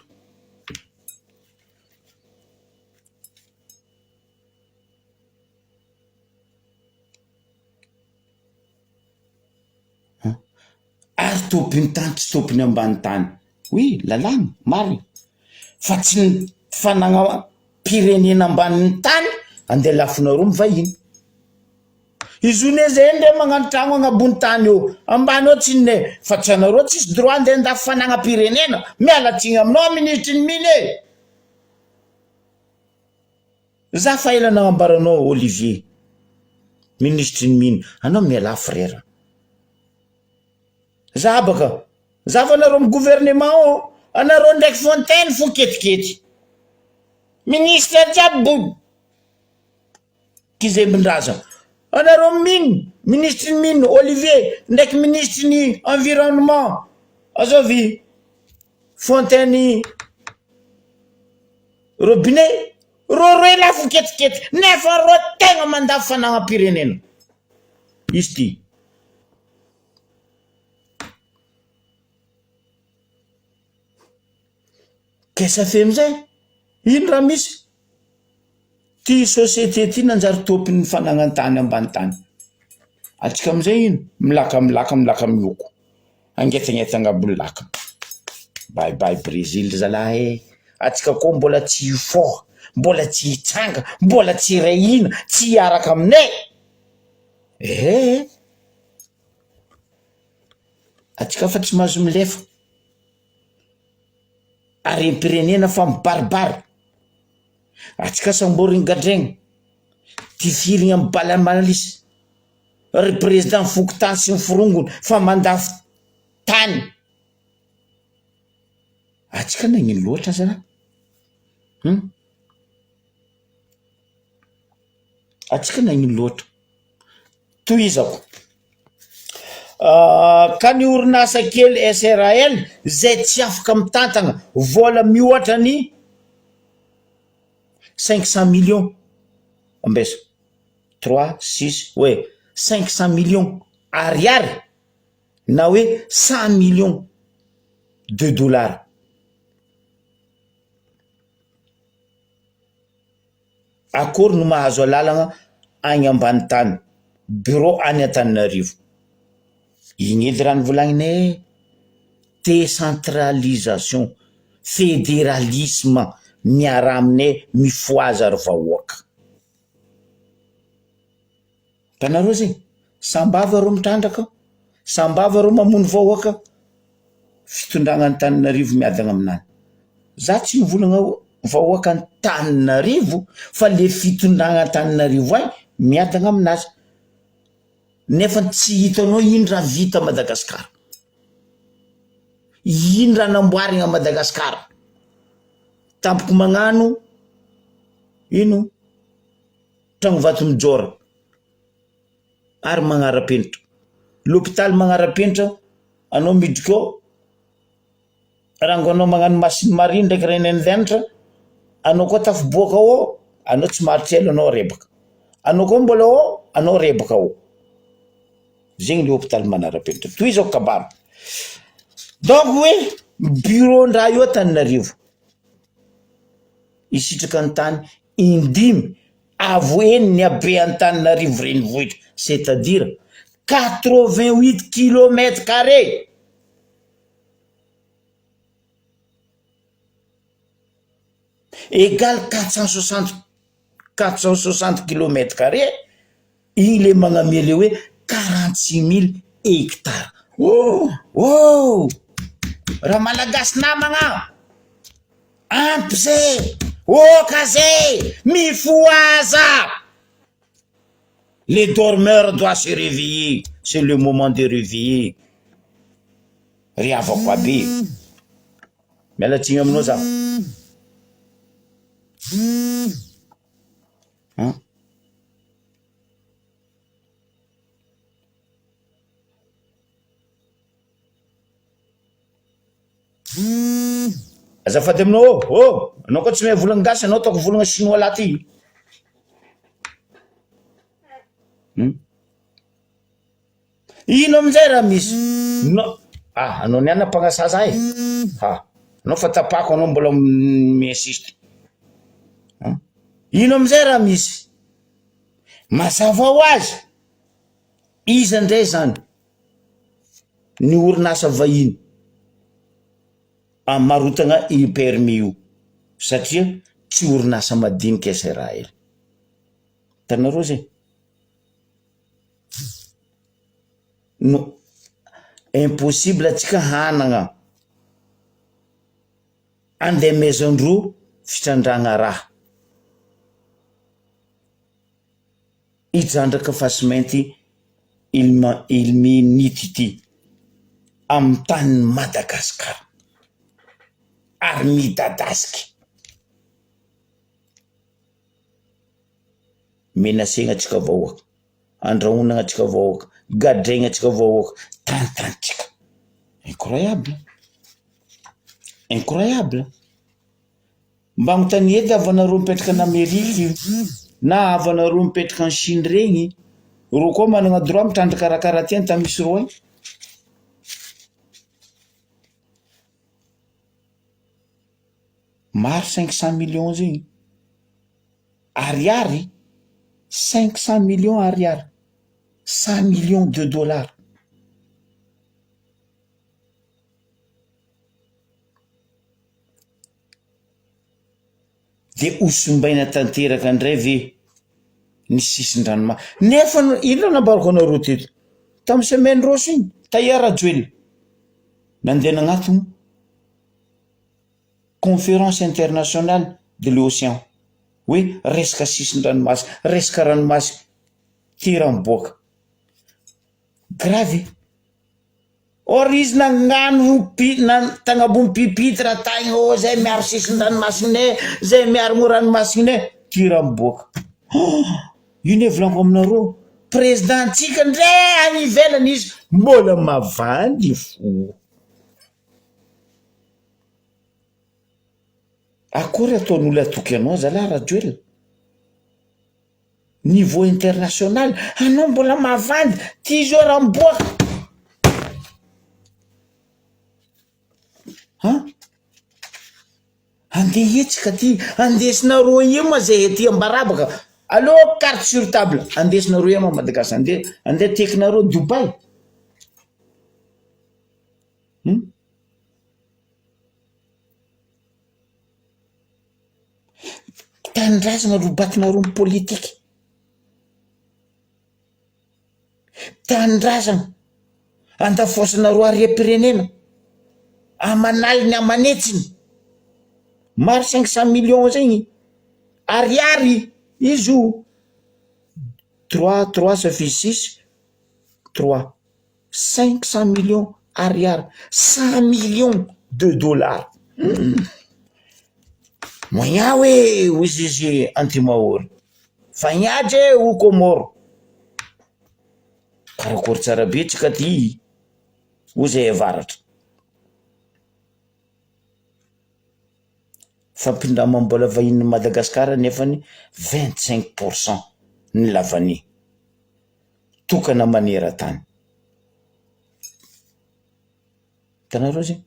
ary topiny tany tsy topiny ambany tany oui lalàna marina fa tsy ny fanagna pirenena ambanin'ny tany andeha lafinareo mivahiny izy one zay ndre magnano tragno agnabony tany eo ambany eo tsinne fa tsy anareo tsisy droit andeha andafy fanagna pirenena mialatsigny aminao ministre ny mine za fa ela nagnambaranao Olivier ministre ny mine anao miala frère za baka za fa anareo amy gouvernement o anareo ndraiky Fontaine fo ketikety ministre jiaby kizembindraza anareo mine ministre ny mine Olivier ndraiky ministre ny environnement azovy Fontaine robinet roe lafo ketikety nefa ro tegna mandafy fanagna pirenena izy ty kesa fe amizay ino raha misy ty société ty nanjary topiny fanagna tany ambany tany atsika amizay ino milaka mioko angetangetan angabony laka bye Brésil zalahy atsika koa mbola tsy fort mbola tsy hitsanga mbola tsy rehina tsy hiaraka aminay atsika fa tsy mahazo milefa ary pirenena fa mibaribary atsika samboriny gadregna ty firigny amy balamalisa ry président fokotany sy ny forongony fa mandafy tany atsika nagnino loatra zana atsika nagnino loatra toizako ka ny orinasa kely Israel zay tsy afaka mitantagna vola mioatra ny 500 millions ambesa 3 6 ouais 500 millions ariary na hoe 100 millions de dollars akory no mahazo alalagna agny ambany tany bureau any Antananarivo igny edy raha nivolagninay décentralisation fédéralisme miara aminay mifoaza ry vahoaka tanareo zegny sambava ro mitrandraka sambava ro mamono vahoaka fitondragna Antananarivo miadagna aminany za tsy mivolagna vahoaka ny Tananarivo fa le fitondragna Tananarivo any miadagna aminazy nefa tsy hitanao ino raha vita Madagasikara, ino raha namboarina Madagasikara. Tampoko magnano ino tragno vato mijora ary magnara-penitra, l'hôpital magnara-penitra, anao miditra ao rango anao magnano machine marine ndraiky reny andenitra, anao koa tafiboaka ao, anao tsy maharitra ela anao rebaka, anao koa mbola ao anao rebaka ao. Zegny le hôpital manara-penitra toy izao kabaro. Donc hoe bureau-ndraha io Tananarivo isitraka ny tany indimy avoeny ny habean'ny Tananarivo renivohitra, c'est-à-dire 88 kilomètres carrés. Égale 460 kilomètres carrés. Il est magnamele hoe 46 000 hectares. Oh, raha malagasy namagna ampy zay, kazay mifoaza. Les dormeurs doivent se réveiller, c'est le moment de réveiller. Riavako aby miala tsiny aminao za. Azafady aminao, anao koa tsy mahay volagna gasy, anao ataoko volagna chinois laty. Ino amin'izay raha misy? Anao niana mpagnasaza ay? Anao fa tapako, anao mbola mi-insiste. Ino amin'izay raha misy? Mazava ho azy, izy indray zany ny orinasa vahiny marotagna i permis io, satria tsy orinasa madinika izay raha ela. Tanareo zay? No impossible atsika hanagna andeha maison-droa fitrandragna raha hitrandraka fa sy mainty ilminity ity amin'ny tany Madagasikara ary midadasiky. Menasegna atsika vahoaka, andrahonagna atsika vahoaka, gadraigna atsika vahoaka, tantantsika. Incroyable, incroyable. Mba agnontany edy avanareo mipetraka en Amerika na avanareo mipetraka en Chine regny, ro koa managna droit mitrandraka karakara ty an tamisy ro agny. Maro 500 millions zegny ariary, 500 millions ariary, 100 millions de dollars. De osombaina tanteraka ndray ve ny sisin-dranomasy. Nefa ino nambarako anareo teto tamin'ny semaine rosy igny Tailleur Joel nandeha nagnatony conférence internationale de l'océan hoe resaka sisin-dranomasy, resaka ranomasy tiram-boaka grave. Or izy nangano tagnambony pipitre tagny zay miaro sisin-dranomasinay, zay miaro moranomasinay, tiram-boaka. Ino volagno aminareo? Présidentsika ndray any ivelany izy mbola mavandy fo. Akory ataon'olo atoky anao zalahy Rajoel? Niveau international anao mbola mavandy ty zo ramboaka. Andeha etsika ty, andesinareo io ma zay ety ambarabaka. Allô, carte sur table, andesinareo io ma Madagascar, andeha tekinareo Dubai. Tanindrazana robatinareo ny politika, tanindrazana andafosanareo aream-pirenena, amanaliny amanetsiny. maro 500 millions zegny ariary izy io 3 ça fait 6 3 500 millions ariary 100 millions de dollars moya hoe hozy izy Antimahory fa niaje ho Komoro karakory tsara be tsika ty hozy avaratra fampindramam-bola vahiny Madagasikara nefany 25% ny lavany tokana maneran-tany tanareo zegny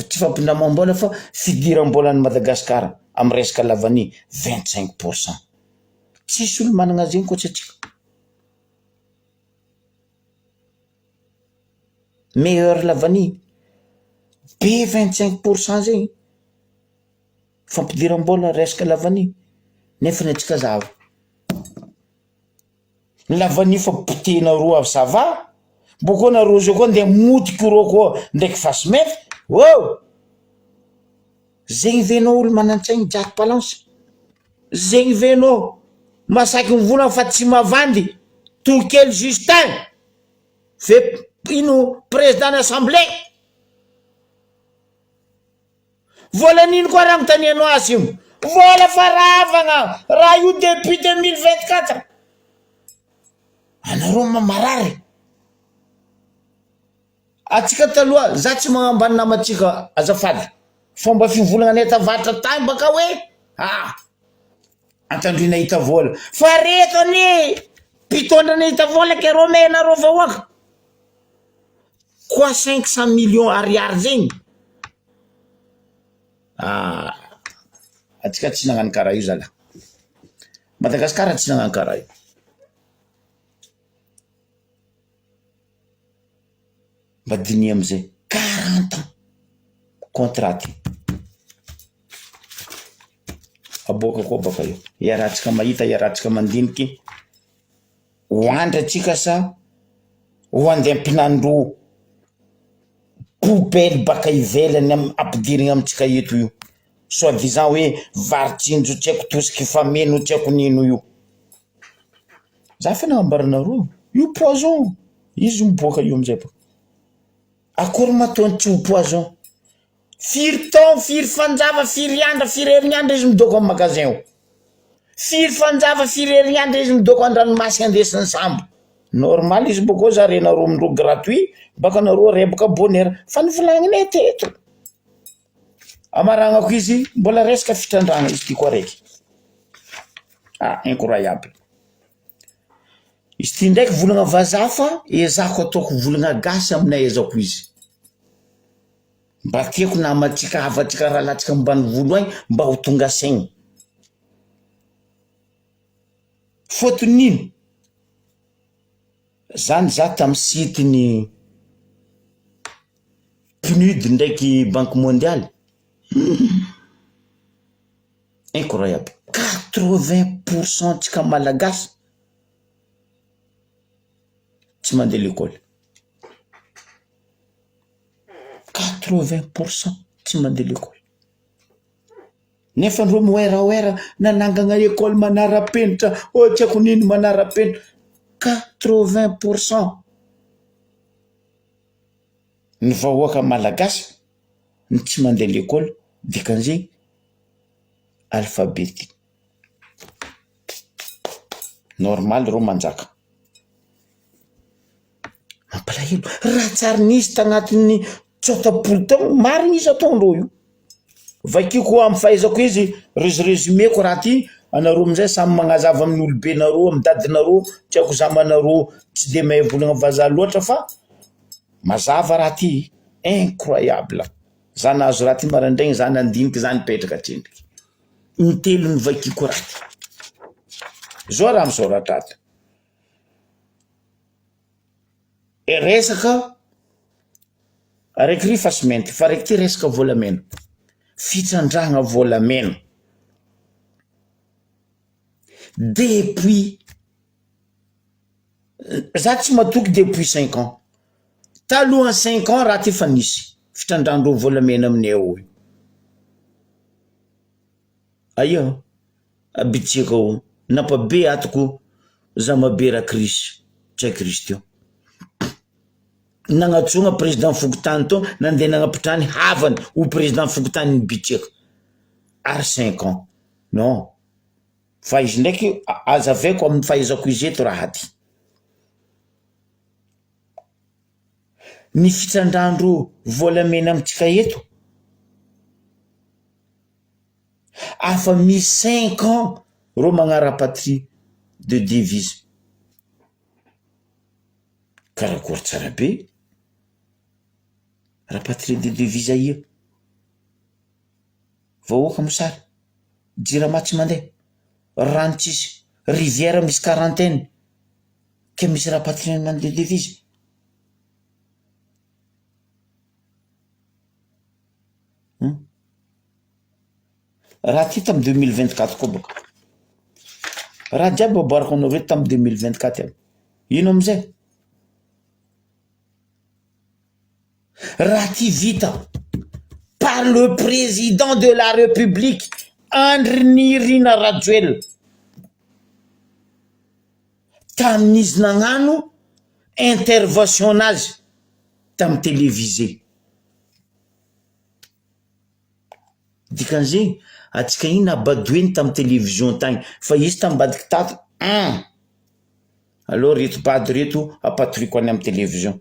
tsy fampindramam-bola fa fidiram-bola ny Madagasikara amin'ny resaka lavany 25%. Tsisy olo manana zegny koa tsika meilleur lavany be 25% zegny fampidiram-bola resaka lavany nefa atsika zao lavany fa potena roa avy sava boko na rozo koa nde motiky ro koa ndraiky fasimefy wow zegny venao olo manantsaigny Jack Palance zegny venao masaky mivona fa tsy mavandy Tokely Justin fe ino président d'assemblée vola nino koa raha mitanianao azy io vola faravagna raha io depuis 2024 anareo mamarary atsika taloha za tsy magnambany namatsika azafady fomba fivolagna neta vatra tany baka hoe antandrina hita vola fa reto ni mpitondra hita vola ke romena ro vahoaka quoi 500 millions ariary zegny atsika tsy nagnano karaha io zala Madagasikara tsy nagnano karaha io mba diny amizay 40 ans contrat aboaka koa baka io iarahantsika mahita iarahantsika mandiniky hoandratsika sa ho andeha ampinandro poubelle baka ivelany ampidirigna amitsika eto io soi-disant hoe varitsinjo tsy haiko tosiky fameno tsy haiko nino io za fa nagnambaranareo io poison izy miboaka io amizay baka akory mataony tsy ho poison firy taon firy fanjava firy andra firy herignandra izy midoko amin'ny magasin o firy fanjava firy herignandra izy midoko an-dranomasy andesiny sambo normal izy boko zare nareo mindro gratuit baka nareo rebaka bonheur fa nivolagnine teto amaragnako izy mbola resaka fitrandragna izy ty koa raiky incroyable izy ty ndraiky volagna vazaha fa ezako ataoko volagna gasy aminay ezako izy mba tiako namatsika avatsika raha latsika mbany volo agny mba ho tonga saigny fôtonino zany za tamy sitiny PNUD ndraiky Banque mondiale incroyable 80% tsika malagasy tsy mandeha l'école 80% tsy mandeha l'école nefa ndro moeraoera nanangana école manara-penitra tsy ako nino manara-penitra 80% ny vahoaka malagasy ny tsy mandeha l'école dikan'izay alphabétique normal ro manjaka mampalahelo raha tsary nisy tagnatin'ny 30 taogno marigny izy ataondreo io vakiko amin'ny fahaizako izy résumeko raha ty anareo amizay samy magnazava amin'ny olobenareo amin'ny dadinareo tsy haiko zamanareo tsy de mahay volagna vazaha loatra fa mazava raha ty incroyable za nahazo raha ty marandraigny za nandiniky za nipetraka atrendriky intelo ny vakiko raha ty zao raha misoratra ato resaka araiky ry fa sy mainty fa raiky ty resaka volamena fitrandragna volamena depuis za tsy matoky depuis 5 ans taloha 5 ans raha ty fa nisy fitrandrandreo volamena aminay ao io Aia abitseko napabe atoko zamabera Krisy tsy hay Kristy io nagnatsonga président Fokontany to nandeha nagnapitrany havany ho président Fokontany nibitseko ary 5 ans non fa izy ndraiky azaveko amin'ny fahaizako izy eto raha ty ny fitsandrandro volamena amitsika eto afa misy 5 ans ro magnara-patrie de devise karakory tsara be rapatrie de devise ia vahoaka mosary jirama tsy mandeha rano tsisy rivière misy quarantaine ke misy rapatriement de devise raha ty tamy 2024 koa boka raha jiaby aboarako anao reto tamy 2024 ino amizay raha ty vita par le président de la République Andry Nirina Rajoelina tamin'izy nagnano intervention nazy tamy télévisé dikan'izay atsika iny abadoeny tamy télévision tagny fa izy tambadiky tato alors reto bady reto apatriko any amy télévision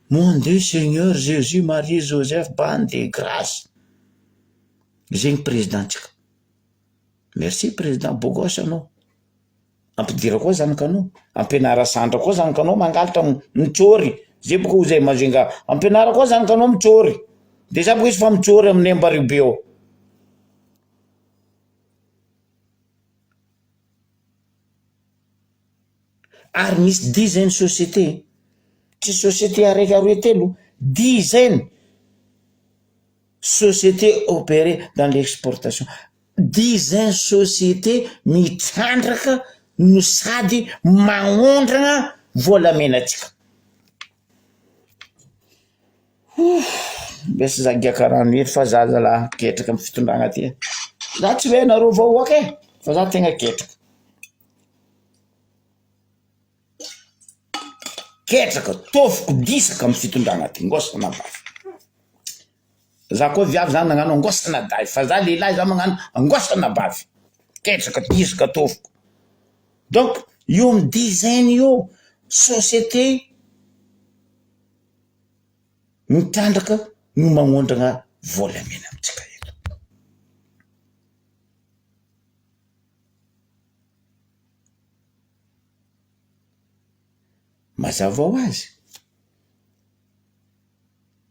mon Dieu Seigneur Jésus Marie Joseph ban de grâce zegny présidentsika merci président bogos anao ampidira koa zanakanao ampianara sandra koa zanakanao mangalatra mitsory zay boka ho zay mazenga ampianara koa zanakanao mitsory de za boka izy fa mitsory amin'ny ambaribe ao ary misy dizaine société tsy société araiky aroe telo dizaine société opérée dans l'exportation dizaine société mitrandraka no sady magnondrana volamenatsika besy zagiaka rano eto fa za zala ketraka amy fitondragna ty za tsy hoe nareo vahoaka e fa za tegna ketraka tofoko disaka amy fitondragna ty ngosana bafy za koa viavy zany nagnano angosana day fa za lehilahy za magnano angosana bafy ketraka disaka tofoko donc io amy dizaine io société mitrandraka no magnondragna volamena amitsika eto mazava ho azy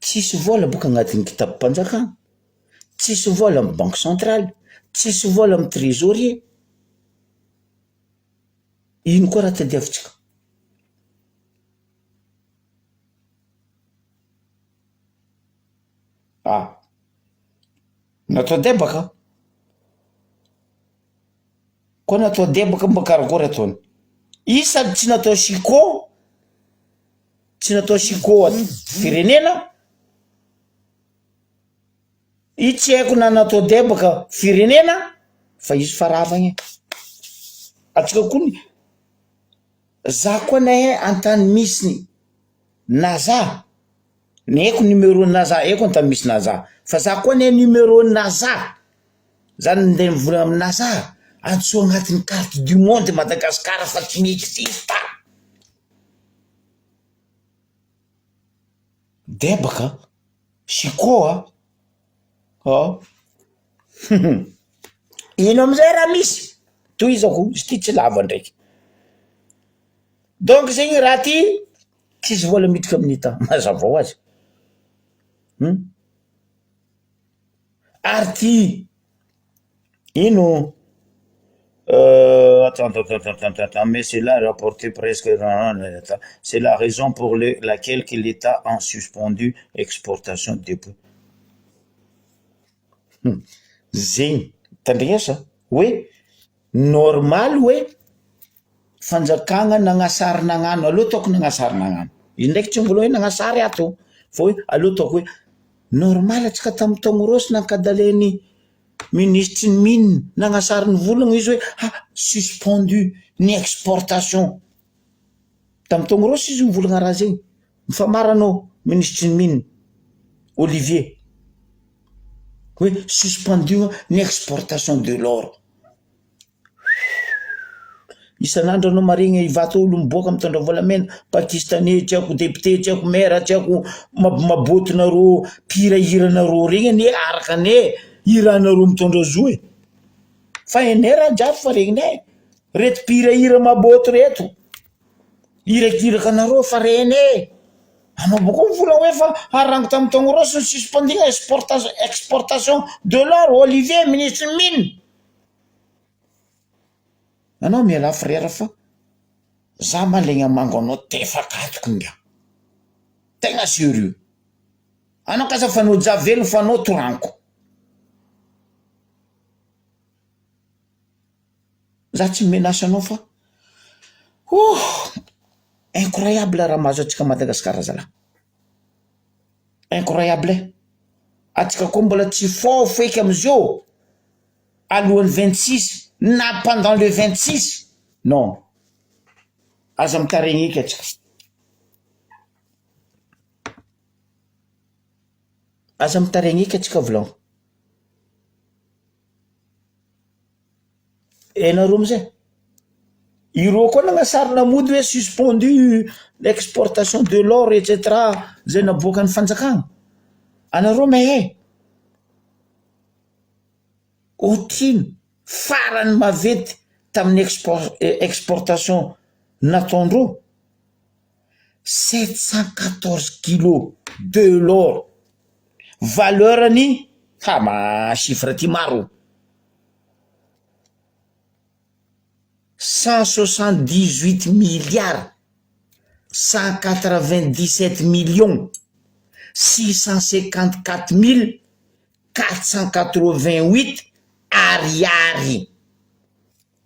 tsisy vola boka agnatin'ny kitapo-panjakana tsisy vola amy banque centrale tsisy vola amy trésorier ino koa raha tadiavitsika natao debaka koa natao debaka mba karakory ataony izy sady tsy natao siko aty firenena i tsy haiko na natao debaka firenena fa izy faravagny atsika koa ny za koa nahe antany misy naza ny haiko numéro naza haiko antany misy naza fa za koa nahe numéro naza zany ndeha mivola amy naza antso agnatin'ny carte du monde Madagasikara fa tsy miexista debaka sikoa ino amizay raha misy tohizako izy ty tsy lava ndraiky donc zegny raha ty tsisy vola miditra amin'ny ta mazava ho azy ary ty ino attends, mais cela rapporté presque, c'est la raison pour laquelle que l'État a suspendu l'exportation de dépôts. Zegny tandriasa hoe normal hoe fanjakagna nagnasary nagnano aloha taoko nagnasary nagnano izy ndraiky tsy mbola hoe nagnasary ato fa hoe aloha taoko hoe normal atsika tamy taogno rosy nankadaleny ministre ny mine nagnasary ny volagna izy hoe suspendu ny exportation tamin'ny taogno rosa izy mivolagna raha zegny mifamaranao ministre ny mine Olivier hoe suspendu ny exportation de l'or isan'andro anao marigny ivato olo miboaka mitondra volamena pakistanais tsy haiko député tsy haiko maire tsy haiko mabotinareo pirahiranareo regny ne araka ne iranareo mitondra zo fa ene raha jiaby fa regninay reto pirahira maboty reto irakiraka anareo fa reny anao boko mivola hoe fa harango tamin'ny taogno rosa ny suspendigna exportation de l'or Olivier ministre mine anao miala frère fa za malegna mango anao tefakatoko ngia tegna sérieux anao kasa fanao javelo fanao toranko za tsy menace anao fa incroyable raha mahazo atsika Madagasikara zala incroyable atsika koa mbola tsy fao feky amizio alohan'ny 26 na pendant le 26 non aza mitaregny eky atsika aza mitaregny eky atsika volagno enareo amizay ireo koa nagnasarina mody hoe suspendu l'exportation de l'or etc zay naboaka ny fanjakagna anareo mahay otrino farany mavety tamin'ny exportation nataondreo 714 kilos de l'or valeurany ma chiffre ty maro 178 milliards 197 millions 654 488 ariary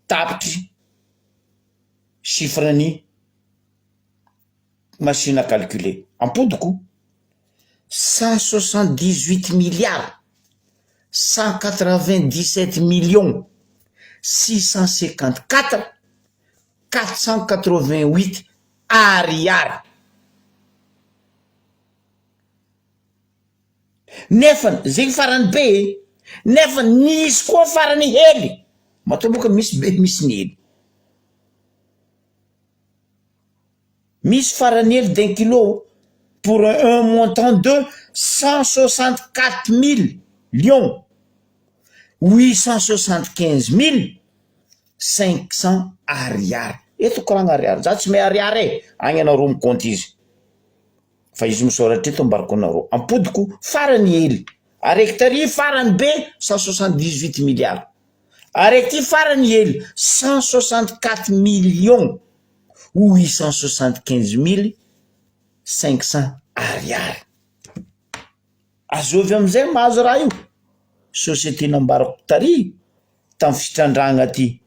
tapitry chiffreny machine à calculer ampodiko 178 milliards 197 millions 654 488 ariary nefa zegny farany be nefa nisy koa farany hely matomboka misy be misy ny hely misy farany hely d'un kilo pour un montant de 164 000 lions 875 500 ariary eto koragna ariary za tsy may ariary agny anareo mikonty izy fa izy misoratra eto ambarako anareo ampodiko farany hely araiky tary farany be 178 milliards araiky ty farany hely 164 millions 875 500 ariary azovy amizay mahazo raha io société nambarako tary tamin'ny fitrandragna ty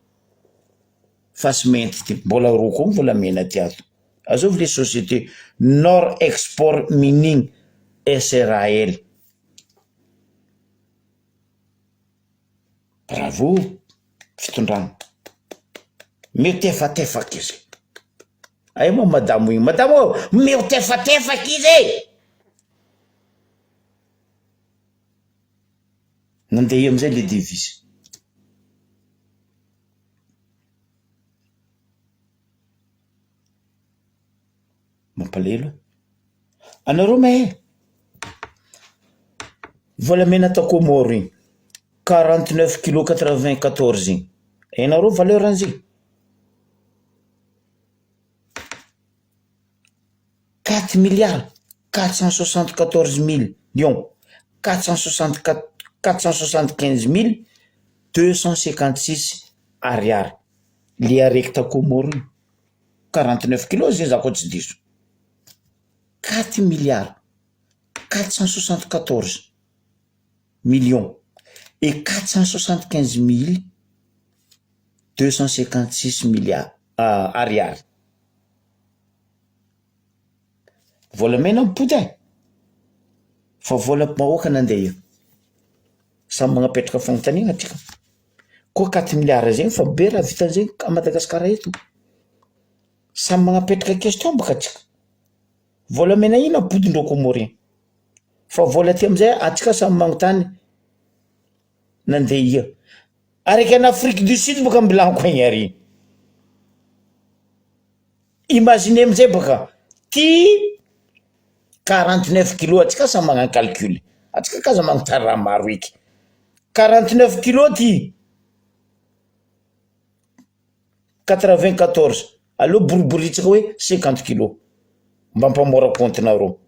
fasimenty ty mbola roa koa volamena ty ato azovy le société Nord Export Mining SRAL bravo fitondragna meo tefatefaky izy ay moa madamo igny madamo meo tefatefaky izy nandeha amizay le devise mampalelo anareo mahay volamena atao moro igny 49 kilo 94 igny enareo valeur an'izay 4 milliards 474 000 lions 475 256 ariary le araiky tako moro 49 kilos zay za koa tsy diso 4 milliards 474 millions et 475 256 milliards ariary volamena mipody fa vola mahoaka nandeha samy magnapetraka fagnontaniana atsika koa 4 milliards zegny fa be raha vitan'zegny a Madagasikara eto samy magnapetraka question baka atsika volamena ina apodindreo Comorien fa vola aty am'izay atsika samy magnontany nandeha ia araiky en Afrique du Sud baka mbilaniko igny ary imagine am'izay baka ty 49 kilos atsika samy magnano calcul atsika kaza magnontany raha maro eky 49 kilos ty 94 aloha boriboritsika hoe 50 kilos mba mpamora comptenareo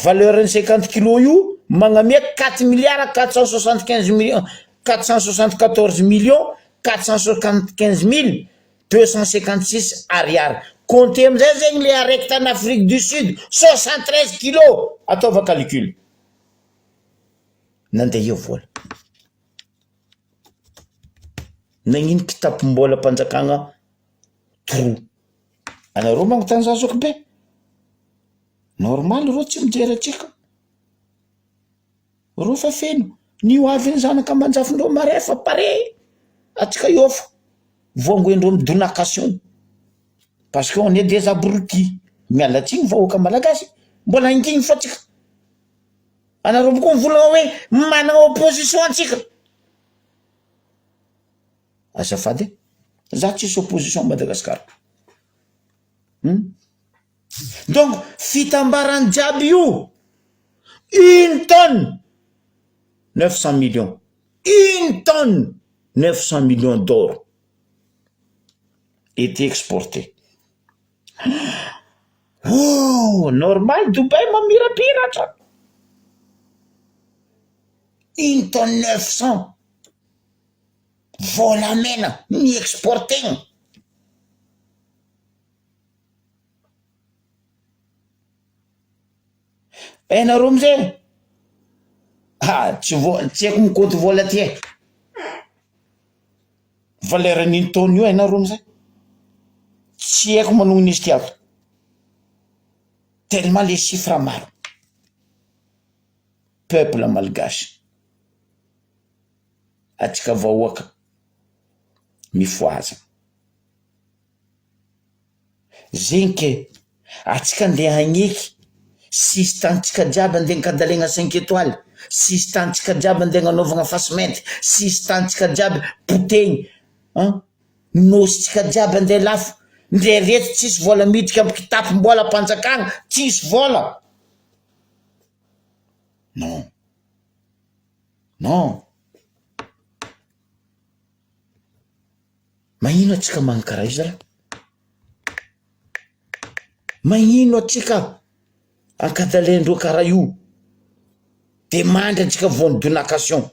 valeur 50 kilos io magnamia 4 milliards 475 millions 474 millions 475 mille 256 ariary compté am'izay zegny le araiky tany Afrique du Sud 73 kilos ataova calcul nandeha io vola nagnino kitapom-bola mpanjakagna trou anareo magnontany zazoko be normal reo tsy mijery atsika reo fa feno nio avy ny zanaka manjafindreo marefa pare atsika iofa voangoendreo amy donation parce que on est des abrutis mialatsigny vahoaka malagasy mbola angigny fa atsika anareo bokoa mivolagna hoe managna opposition atsika azafady za tsisy opposition Madagasikara donc fitambarany jiaby io 1 tonne 900 millions 1 tonne 900 millions d'or était exporté. Oh, normal, Dubaï mamirapiratra 1 tonne 900 volamena ni exportegny enareo am'izay tsy haiko mikoty vola ty valeur n'une tonne io enareo am'izay tsy haiko manogno izy tiako tellement les chiffres maro peuple malgache atsika vahoaka mifoaza zegny ke atsika andeha hagneky sisy tantsika jiaby andeha nkadalegna 5 étoiles sisy tantsika jiaby andeha gnanaovagna fasimety sisy tantsika jiaby potegny nositsika jiaby andeha lafo ndre reto tsisy vola midika amy kitapom-bola mpanjakagna tsisy vola non non magnino atsika magnokara izy raha magnino atsika ankadalendreo karaha io de mandry atsika voany donation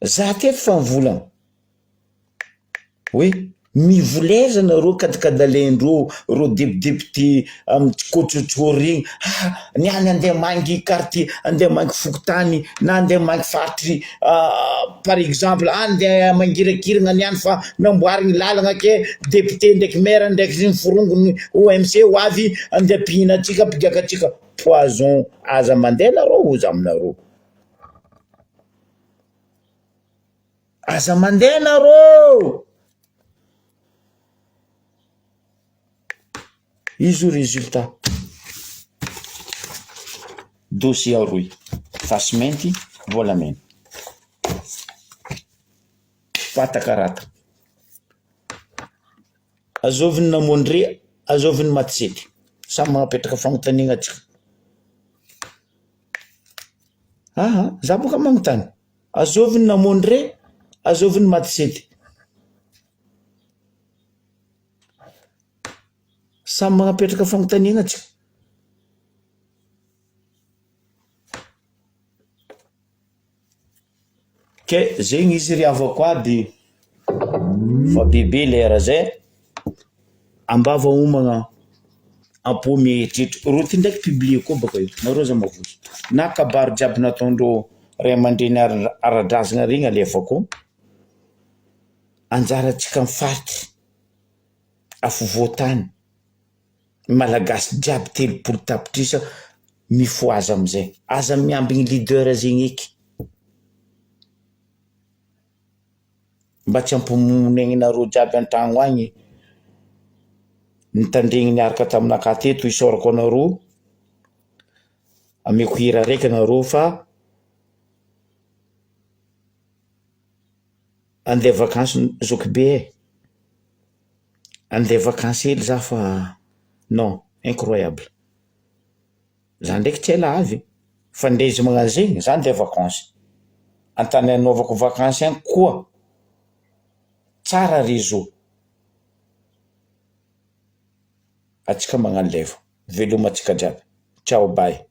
za teto fa mivolagna hoe mivoleza nareo kadikadalendreo ro député amy tsikotsotso regny niany andeha mangy quartier andeha mangy fokotany na andeha mangy faritry par exemple andeha mangirakiragna niany fa namboarigny lalagna ke député ndraiky maire ndraiky miforongony OMC ho avy andeha pihina atsika pigaka atsika poison aza mandeha nareo ozy aminareo aza mandeha nareo izy io résultat dossier aroy fasimenty volamena fatakarata azoviny namondre azoviny matsety samy magnapetraka fagnontaniana atsika za boka magnontany azoviny namondre azoviny matsety samy magnapetraka fagnontaniana atsika ke zegny izy ry avako ady fa bebe lera zay ambava homagna ampo mieritreritra ro ty ndraiky publie koa baka io nareo za mavozo na kabary jiaby nataondreo ray aman-dreny ara-drazagna regny alefako anjara atsika mifaritry afovoantany malagasy jiaby 3 tapitrisa mifo aza am'izay, aza miambigny leader zegny eky mba tsy ampimonegny nareo jiaby an-tragno agny nitandregny niaraka taminaka teto isorako anareo ameko hira raiky anareo fa andeha vakansy zokibe andeha vakansy hely za fa non incroyable za ndraiky tsy ela avy fa nde izy magnano zegny za ndeha vakansy antany anaovako vakansy agny koa tsara réseau atsika magnano levo velomatsika jiaby ciao bye